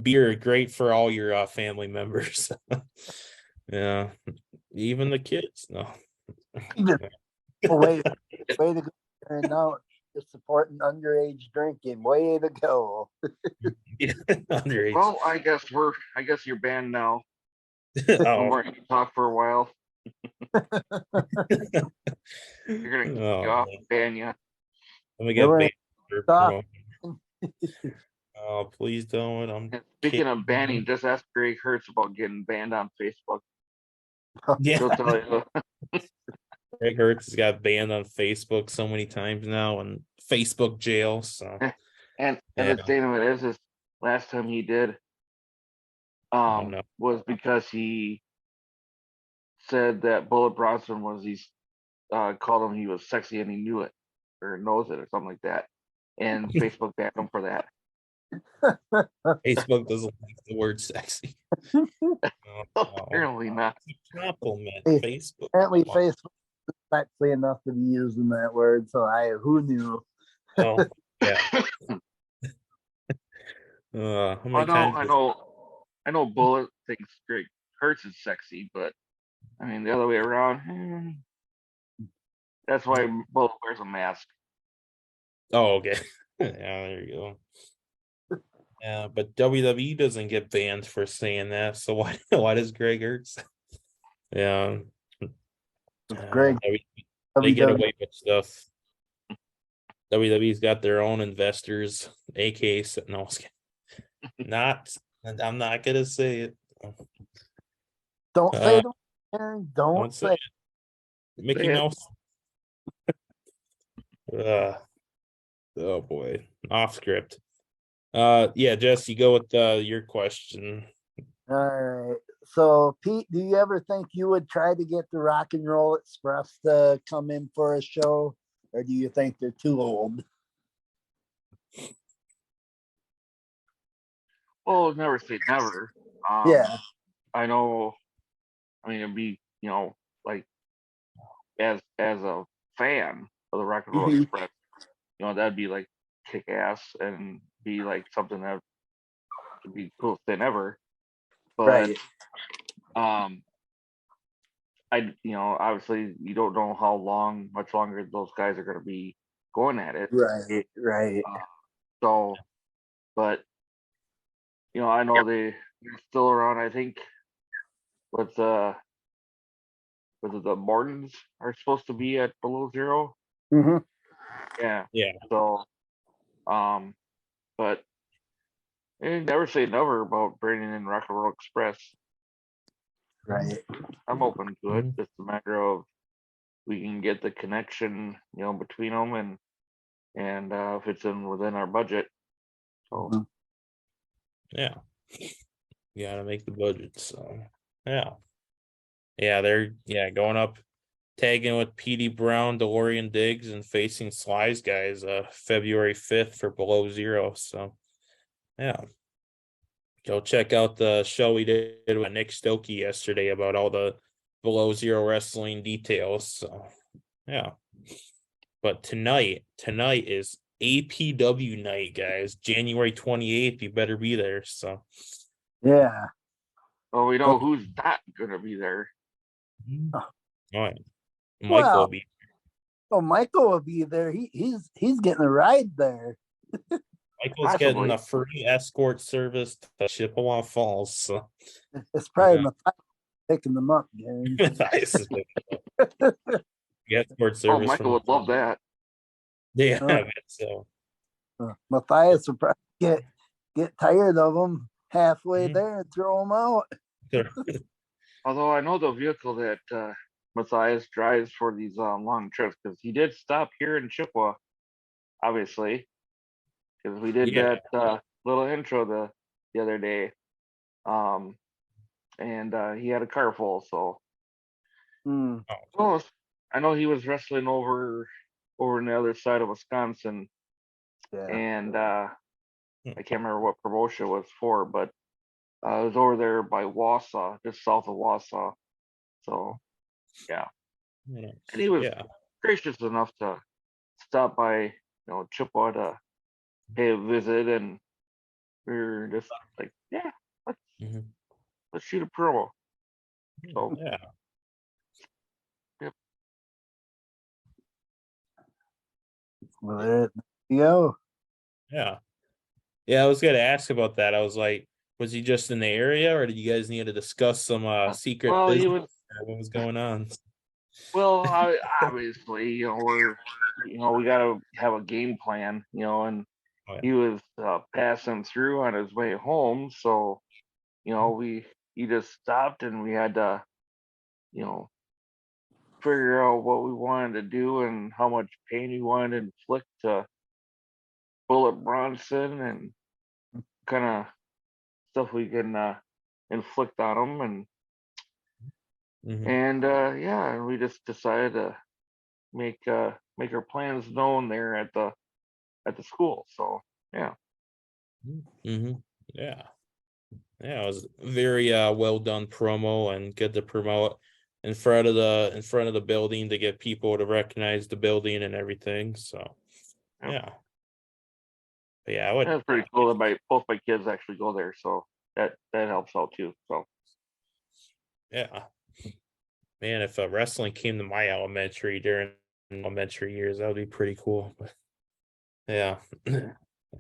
beer, great for all your family members. Yeah, even the kids. No. Way, way to go. And now you're supporting underage drinking. Way to go. Yeah, underage. Well, I guess you're banned now. No Oh, more talk for a while. You're gonna kick you oh off, man. ban you. Let me get Never banned for stop. promoting. Oh, please don't. I'm And speaking kidding. of banning, just ask Greg Hertz about getting banned on Facebook. He'll Yeah, tell you. Greg Hertz has got banned on Facebook so many times now, and Facebook jail. So And yeah, the thing of it is last time he did oh no. was because he said that Bullet Bronson was called him he was sexy and he knew it or knows it or something like that. And Facebook banned him for that. Facebook doesn't like the word sexy. Oh, oh. Apparently not. Compliment Hey, Facebook. apparently, Facebook is sexy enough to be using that word. So who knew? Oh yeah. How I many know, times? I know, I know. Bullet thinks Greg Hertz is sexy, but I mean the other way around. That's why Bullet wears a mask. Oh, okay. Yeah, there you go. Yeah, but WWE doesn't get banned for saying that. So why why does Greg Hurts? Yeah, Greg, they get WWE. away with stuff. WWE's got their own investors, aka no, I was kidding. Not. And I'm not gonna say it. Don't say the word, Jeryn. Don't Don't say say. it. Mickey Say it. Mouse. Uh, oh boy, off script. Yeah, Jess, you go with your question. All right. So, Pete, do you ever think you would try to get the Rock and Roll Express to come in for a show, or do you think they're too old? Oh, never say never. Yeah. I know. I mean, it'd be like as a fan of the Rock and Roll Mhm. Express, that'd be like kick ass and be like something that would be coolest thing ever. But Right. um, obviously you don't know how much longer those guys are going to be going at it. Right. Right. Uh, so, but I know they're still around. I think with the Mortons are supposed to be at Below Zero. Hmm. Yeah. Yeah, So, but never say never about bringing in Rock and Roll Express. Right. I'm open to it. Mhm. It's a matter of we can get the connection, between them and if it's within our budget. So Mhm. Yeah, you gotta make the budget. So yeah, they're going up, tagging with PD Brown, DeLorean Diggs, and facing Sly's guys February 5th for Below Zero. So yeah, go check out the show we did with Nick Stokey yesterday about all the Below Zero wrestling details. So yeah, but tonight is APW night, guys. January 28th. You better be there. So Yeah. well, we Oh, know who's not gonna be there. all right, Michael will well, be. Michael will be there. He's getting a ride there. Michael's getting Possibly. a free escort service to Chippewa Falls. So It's probably yeah. Matthias picking them up, Jerry. Nice. Escort Oh, service Michael from would love that. yeah. Uh, So Matthias will probably get tired of them halfway Mhm. there and throw them out. Although I know the vehicle that Matthias drives for these long trips, because he did stop here in Chippewa, obviously, because we did yeah. that little intro the other day, um, and he had a car full. So Hmm. oh, I know he was wrestling over on the other side of Wisconsin, Yeah. and I can't remember what promotion it was for, but it was over there by Wausau, just south of Wausau. So yeah, and he was Yeah. gracious enough to stop by, Chippewa to pay a visit, and we were just like, yeah, let's Mhm. let's shoot a promo. So Yeah. yep. Well, there you go. Yeah. Yeah, I was gonna ask about that. I was like, was he just in the area or did you guys need to discuss some secret Well, he business was. or what was going on? Well, obviously, we got to have a game plan, and Oh, he was passing through on his way home, so he just stopped, and we had to, you know, figure out what we wanted to do and how much pain we wanted to inflict to Bullet Bronson, and kind of stuff we can inflict on him, and yeah. yeah, we just decided to make our plans known there at the school. So yeah. hmm Yeah. Yeah, it was very well done promo and good to promote in front of the building to get people to recognize the building and everything. So Yep. yeah. But yeah, I would That's pretty cool that both my kids actually go there, so that helps out too. So yeah. Man, if wrestling came to my elementary during elementary years, that would be pretty cool. But yeah.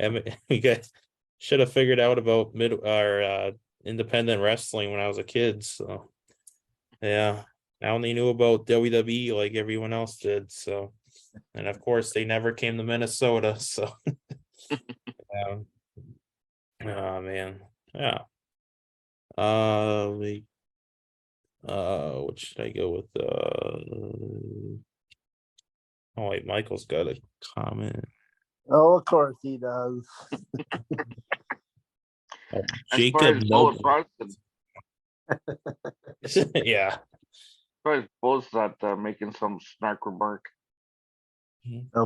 I mean, you guys should have figured out about mid or independent wrestling when I was a kid. So yeah. I only knew about WWE like everyone else did. So and of course they never came to Minnesota. So yeah. Oh man. Yeah. We what should I go with? Oh wait, Michael's got a comment. Oh, of course he does. I'm surprised Jacob Bullet Noble. Bronson, Yeah. surprised Bullet's not making some snark remark. The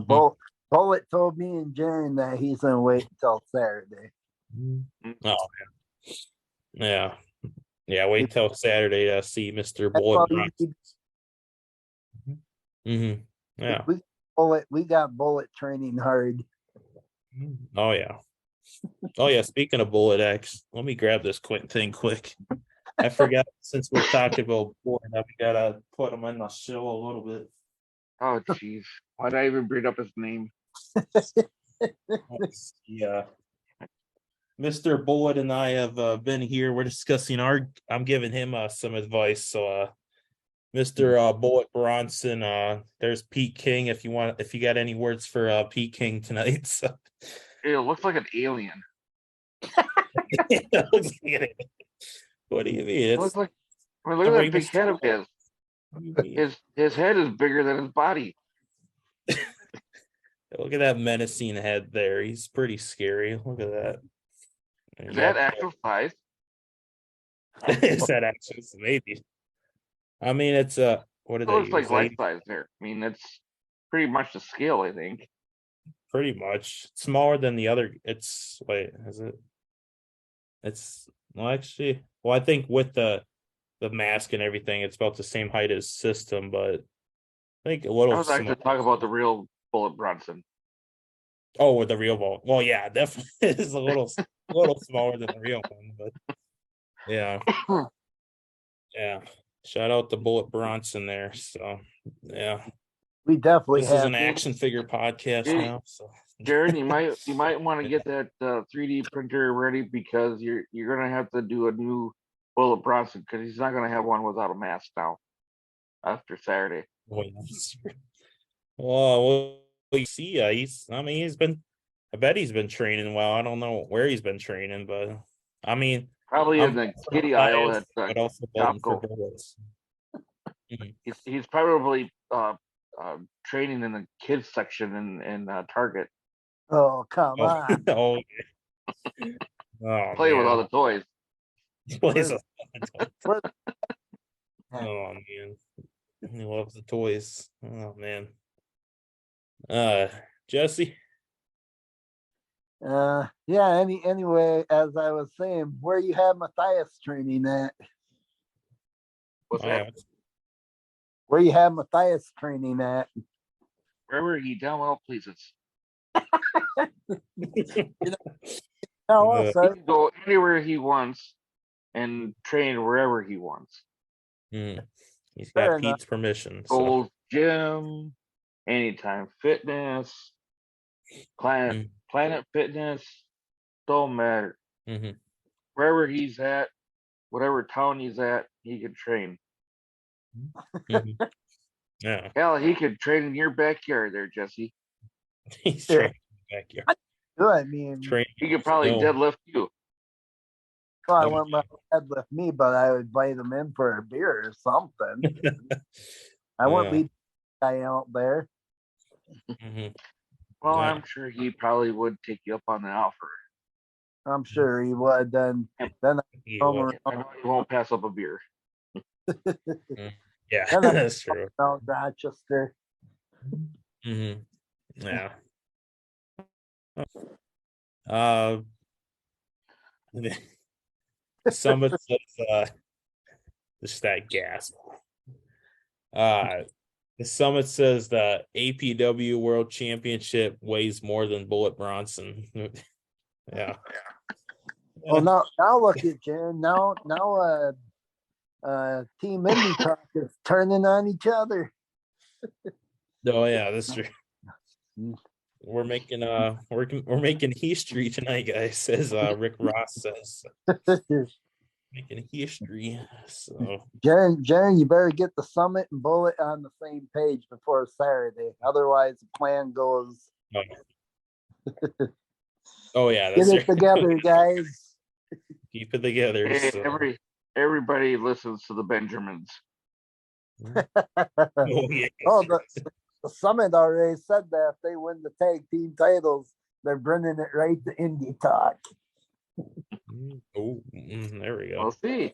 Bullet told me and Jerry that he's gonna wait until Saturday. Oh yeah. Yeah, He- wait till Saturday to see Mr. That's all Bullet you Bronson. need. Yeah. We got Bullet training hard. Oh yeah. Oh yeah. Speaking of Bullet X, let me grab this quick. I forgot since we're talking about Bullet, we gotta put him in the show a little bit. Oh jeez, why did I even bring up his name? Yeah. Mr. Bullet and I have been here. We're discussing I'm giving him some advice. So Mr. Bullet Bronson, there's Pete King if you got any words for Pete King tonight. So It looks like an alien. what do you mean? It looks It's like. I mean, look the at that Rey big head of Mysterio. his. What do you mean? His head is bigger than his body. Look at that menacing head there. He's pretty scary. Look at that. Is Yeah. that actual size? Is that actually maybe? I mean, it's what did It I looks like use? life size there. I mean, it's pretty much the scale, I think. Pretty much smaller than the other. It's wait, is it? It's well, actually, well, I think with the mask and everything, it's about the same height as System, but I think a I little was small. actually talking about the real Bullet Bronson. Oh, with the real ball. Well, yeah, definitely is a little smaller than the real one, but yeah, yeah. Shout out to Bullet Bronson there. So yeah. We definitely This is have. an action figure podcast Hey, now, so Jeryn, you might want to get that 3D printer ready because you're gonna have to do a new Bullet Bronson because he's not gonna have one without a mask now after Saturday. well, you see, I mean, I bet he's been training well. I don't know where he's been training, but I mean, Probably in I'm the for kitty aisle at science, but also voting for Shopko. bullets. Mhm. He's probably training in the kids section in Target, Oh, come Oh, on. oh, oh playing with all man, the toys. he plays Where's, a- where's, oh man, he loves the toys. Oh man, Jesse. yeah, anyway, as I was saying, where you have Matthias training at? What's Oh, that? yeah. Where you have Matthias training at? Wherever he damn well pleases. No, Uh, He sorry. can go anywhere he wants and train wherever he wants. mm, he's Fair got enough. Pete's permission, so Gold's Gym, Anytime Fitness, mm, Planet Fitness, don't matter. mhm, Wherever he's at, whatever town he's at, he can train. mhm. Yeah, Hell, he could train in your backyard there, Jesse. he's Yeah. training in the backyard. Good. I mean, Training He could probably still. deadlift you. well, I Oh, wouldn't let head with me, but I would invite him in for a beer or something. I wouldn't Yeah. leave the guy out there. Mhm. Well, Yeah. I'm sure he probably would take you up on the offer. I'm sure he would. Then I He come would. I know he won't pass up a beer. Yeah, Then I that's true. around Rochester. Hmm. Yeah. Uh, Summit says, just that gas. Uh, the Summit says the APW World Championship weighs more than Bullet Bronson. Yeah. Well, now look at Jeryn. Now, Team Indy Talk is turning on each other. Oh yeah, that's true. We're making we're making history tonight, guys, says Rick Ross says. Making history. So Jeryn, you better get the Summit and Bullet on the same page before Saturday. Otherwise, the plan goes. oh yeah, Get that's it together, guys. keep it together. Hey, So. everybody listens to the Benjamins. Oh yeah. Oh, the Summit already said that if they win the tag team titles, they're bringing it right to Indy Talk. Oh, there we go. We'll see.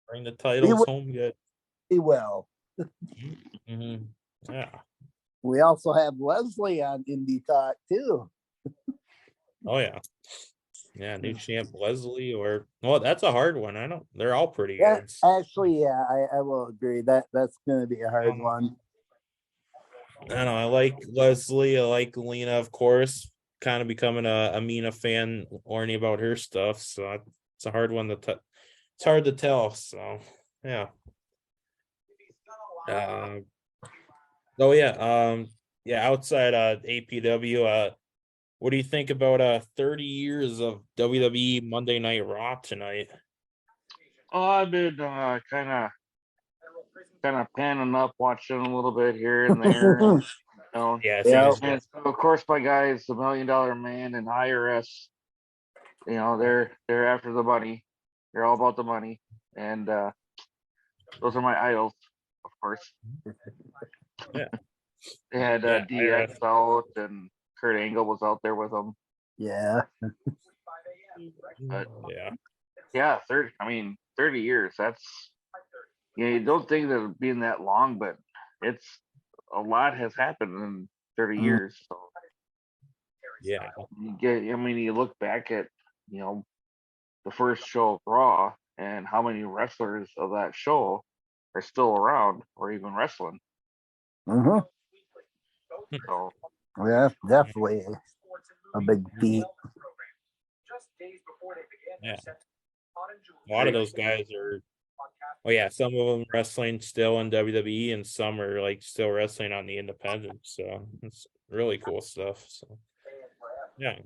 Bring the titles home good. He will. Mm-hmm. Yeah. We also have Leslie on Indy Talk too. Oh yeah. Yeah, new champ Leslie or well, that's a hard one. I don't. They're all pretty Yeah, good. actually, yeah, I will agree that's going to be a hard one. I don't know. I like Leslie. I like Lena, of course. Kind of becoming a Mina fan, learning about her stuff. So it's a hard one to. It's hard to tell. So yeah. Oh yeah. Yeah. Outside APW. What do you think about 30 years of WWE Monday Night Raw tonight? Oh, I've been kind of panning up, watching a little bit here and there. You know, Yeah, Yeah. and so of course my guys, the $1 Million Man and IRS. You know, they're after the money. They're all about the money, and those are my idols, of course. Yeah. They had Yeah, DX out, and Kurt Angle was out there with them. Yeah. But Yeah. yeah, 30 years. That's you don't think that it'd been that long, but it's a lot has happened in 30 years. So Yeah. you look back at the first show of Raw and how many wrestlers of that show are still around or even wrestling. Mm-hmm. So Yeah, definitely a big feat. Yeah. A lot of those guys are Oh yeah, some of them wrestling still in WWE, and some are like still wrestling on the independent. So it's really cool stuff. So yeah,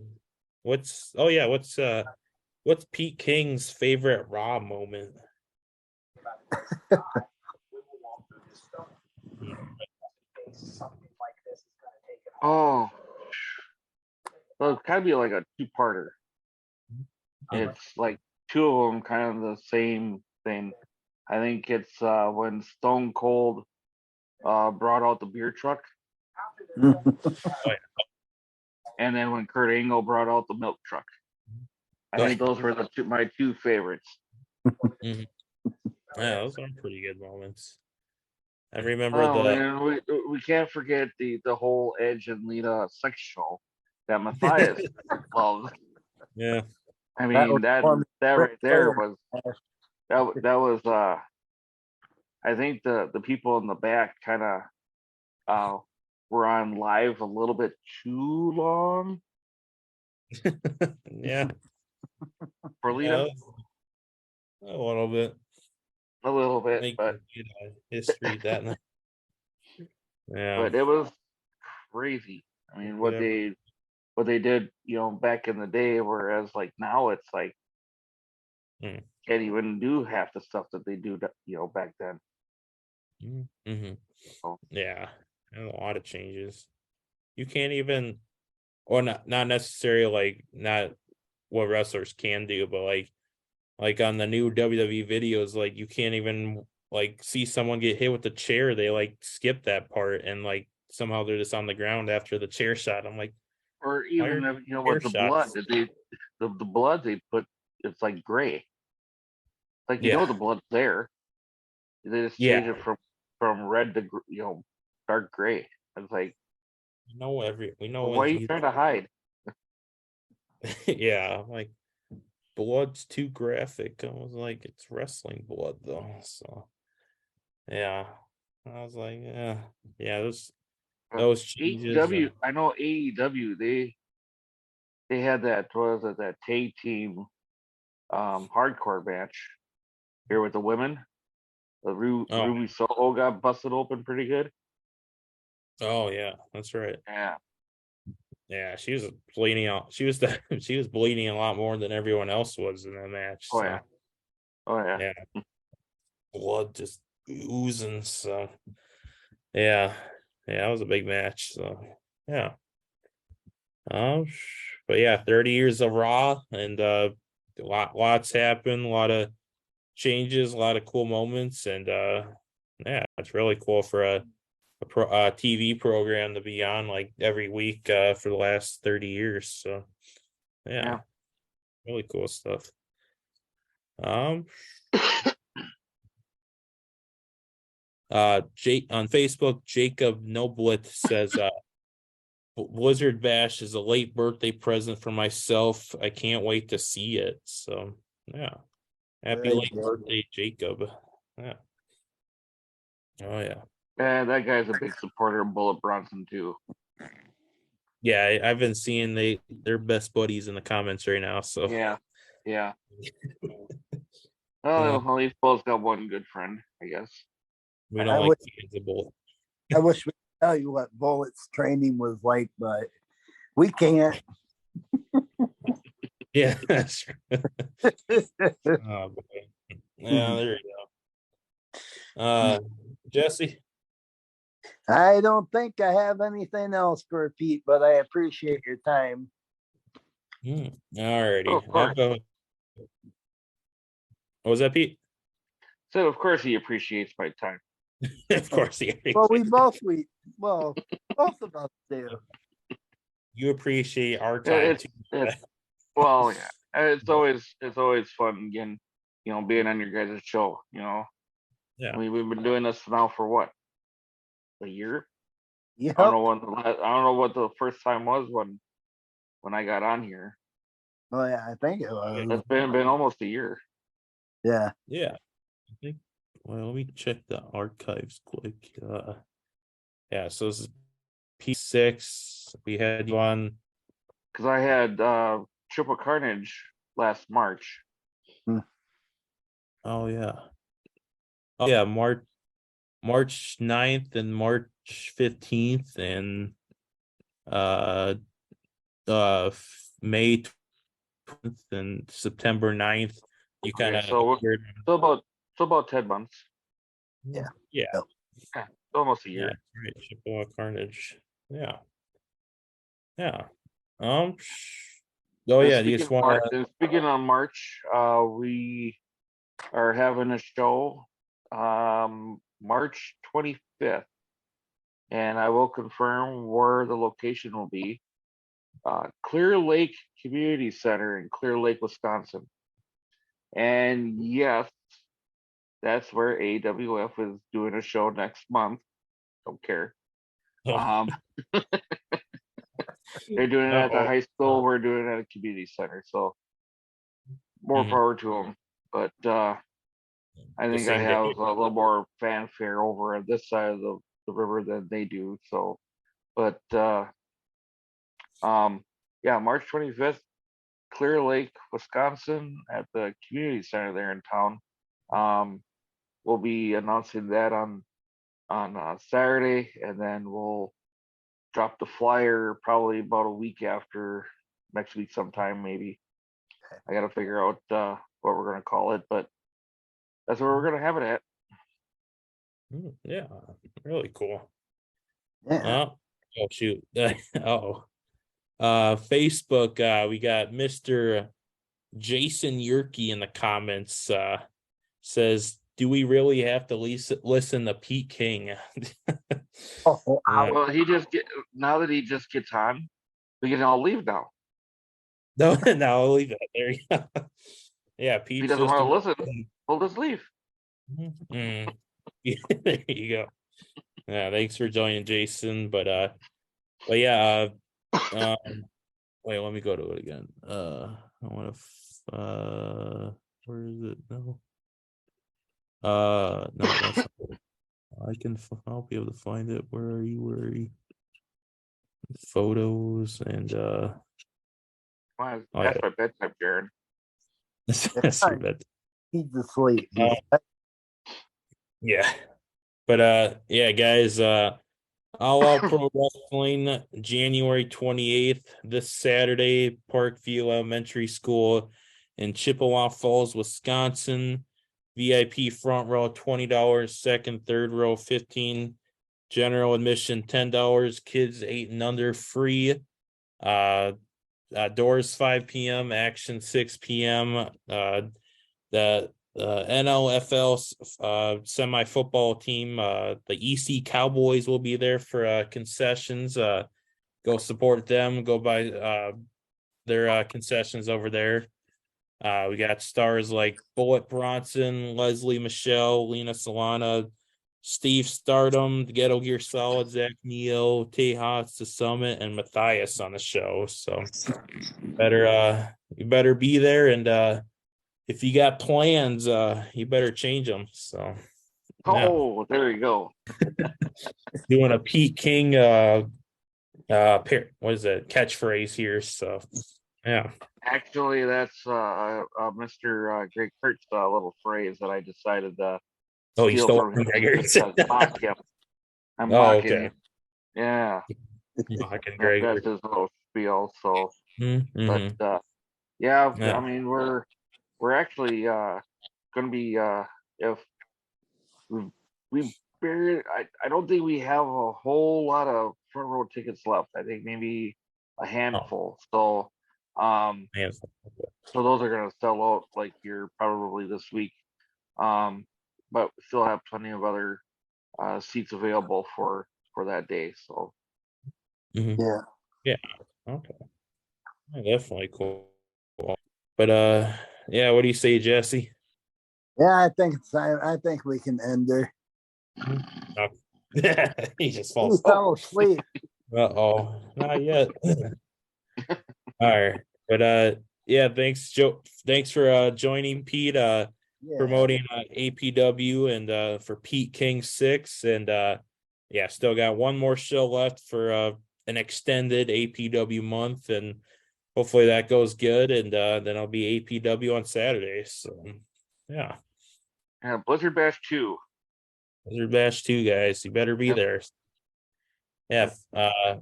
what's Pete King's favorite Raw moment? Hmm. Oh, well, it's gotta be like a two-parter. Mhm. It's like two of them kind of the same thing. I think it's when Stone Cold brought out the beer truck, Oh and then when Kurt Angle brought out the milk truck. I yeah. think those were my two favorites. Mhm. Yeah, those are pretty good moments. I remember Oh, the and we can't forget the whole Edge and Lita sex show that Matthias loved. yeah. I That mean was one that Ric right there Flair. was that was I think the people in the back kind of uh were on live a little bit too long Yeah. for Yeah, Lita, a little bit. a little bit, Making history that night. Yeah. but it was crazy. I mean, Whatever. what they did, back in the day, whereas like now it's like Mm. can't even do half the stuff that they do, back then. Mm-hmm. So, Yeah. And a lot of changes. You can't even, or not necessarily like not what wrestlers can do, but like on the new WWE videos, like you can't even like see someone get hit with the chair. They like skip that part and like somehow they're just on the ground after the chair shot. I'm like, or why are even if, chair with the blood shots? that the blood they put, it's like gray. Like Yeah. the blood's there. They just Yeah. change it from red to dark gray. It's like, We know why when are you he's trying to hide? yeah, I'm like blood's too graphic. I was like, it's wrestling blood though. So yeah. I was like, yeah, those changes AEW, I know AEW. They had that, what was it, that tag team hardcore match here with the women. The oh Ruby Soho got busted open pretty good. oh yeah, that's right. Yeah. Yeah, she was bleeding out. She was she was bleeding a lot more than everyone else was in that match. Oh yeah. So Oh yeah. yeah, blood just oozing. So yeah, yeah, that was a big match. So yeah. But yeah, 30 years of Raw and lots happened, a lot of changes, a lot of cool moments, and yeah, it's really cool for a TV program to be on like every week for the last 30 years. So yeah, Yeah. really cool stuff. Um Jake on Facebook, Jacob Noblet says Blizzard Bash is a late birthday present for myself. I can't wait to see it. So yeah. Happy Very late good. birthday, Jacob. Yeah. Oh yeah. Yeah, that guy's a big supporter of Bullet Bronson too. Yeah, I've been seeing they're best buddies in the comments right now. So Yeah. Yeah. uh, Well, he's both got one good friend, I guess. we don't I like wish fans of both. I wish we could tell you what Bullet's training was like, but we can't. Yeah, that's true. Oh, boy. Yeah, there you go. Jesse. I don't think I have anything else for Pete, but I appreciate your time. All Oh, righty. of I'll course. go. What was that, Pete? So of course he appreciates my time. Of course, he Well, appreciates. both of us do. You appreciate our time It's too. it's well, yeah. It's always fun again, being on your guys' show. I Yeah. mean, we've been doing this now for what, a year? Yep. I don't know I don't know what the first time was when I got on here. Oh yeah, I think it was. It's been almost a year. Yeah. Yeah. I think. Well, let me check the archives quick. Yeah. So this is P6. We had you on. Because I had Triple Carnage last March. Hmm. Oh yeah. Oh yeah, March 9th and March 15th and uh May 20th and September 9th. You kind Okay, of so about 10 months. Yeah. yeah. Yep. Yeah, almost a Yeah, year. right. Chippewa Carnage. Yeah. Yeah. Oh And yeah, you just want speaking on March, we are having a show March 25th, and I will confirm where the location will be. Clear Lake Community Center in Clear Lake, Wisconsin. And yes, that's where AWF is doing a show next month. Don't care. Um, they're doing it at the high school. We're doing it at a community center. So more power to them. But I think I same have day. a little more fanfare over on this side of the river than they do. So, but yeah, March 25th, Clear Lake, Wisconsin, at the community center there in town. We'll be announcing that on Saturday, and then we'll drop the flyer probably about a week after next week sometime maybe. I got to figure out what we're gonna call it, but that's where we're gonna have it at. Yeah, really cool. Yeah. Oh shoot. Facebook, we got Mr. Jason Yerke in the comments, says, do we really have to listen to Pete King? Oh, Well, now that he just gets on, we can all leave now. No, I'll leave that there. Yeah, If he Pete's doesn't just want to listen, we'll just leave. There you go. Yeah, thanks for joining, Jason. But yeah, wait, let me go to it again. I want to where is it? No. No, that's not it. I'll be able to find it. Where are you? Photos and That's oh yeah. my bedtime, Jeryn. That's your bed. he's asleep. Yeah. But yeah, guys, All Out Pro Wrestling, January 28th, this Saturday, Parkview Elementary School in Chippewa Falls, Wisconsin. VIP front row $20, second, third row 15, general admission $10, kids 8 and under free. Doors 5 p.m., action 6 p.m. The NLFL semi football team, the EC Cowboys will be there for concessions. Go support them. Go buy their concessions over there. We got stars like Bullet Bronson, Leslie Michelle, Lena Solana, Steve Stardom, the Ghetto Gear Solid, Zach Neal, Tejas, The Summit, and Matthias on the show. So you better be there, and if you got plans, you better change them. So yeah. Oh, there you go. Doing a Pete King what is it, catchphrase here. So yeah. Actually, that's Mr. Greg Kurt's little phrase that I decided to Oh, you steal stole from it from him Gregor's. because mock him. I'm Oh, mocking okay. him. Yeah, Mocking Gregor. that's his little spiel. So, Mm-hmm. but yeah, Yeah. I mean, we're actually going to be if we barely, I don't think we have a whole lot of front row tickets left. I think maybe a handful. So Man. so those are gonna sell out like here probably this week. But we still have plenty of other seats available for that day. So Mm-hmm. Yeah. Yeah. Okay. Yeah, definitely cool. But yeah, what do you say, Jesse? Yeah, I think it's time. I think we can end her. He just He falls. fell asleep. Uh-oh, not yet. All right. But yeah, thanks, Joe. Thanks for joining Pete, Yeah. promoting APW and for Pete King 6. And yeah, still got one more show left for an extended APW month, and hopefully that goes good. And then I'll be APW on Saturday. So yeah. yeah, Blizzard Bash 2. Wizard Bash 2, guys. You better be Yep. there. Yeah.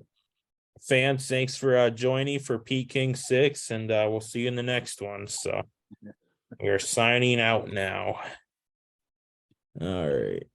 Fans, thanks for joining for Pete King 6, and we'll see you in the next one. So we are signing out now. All right.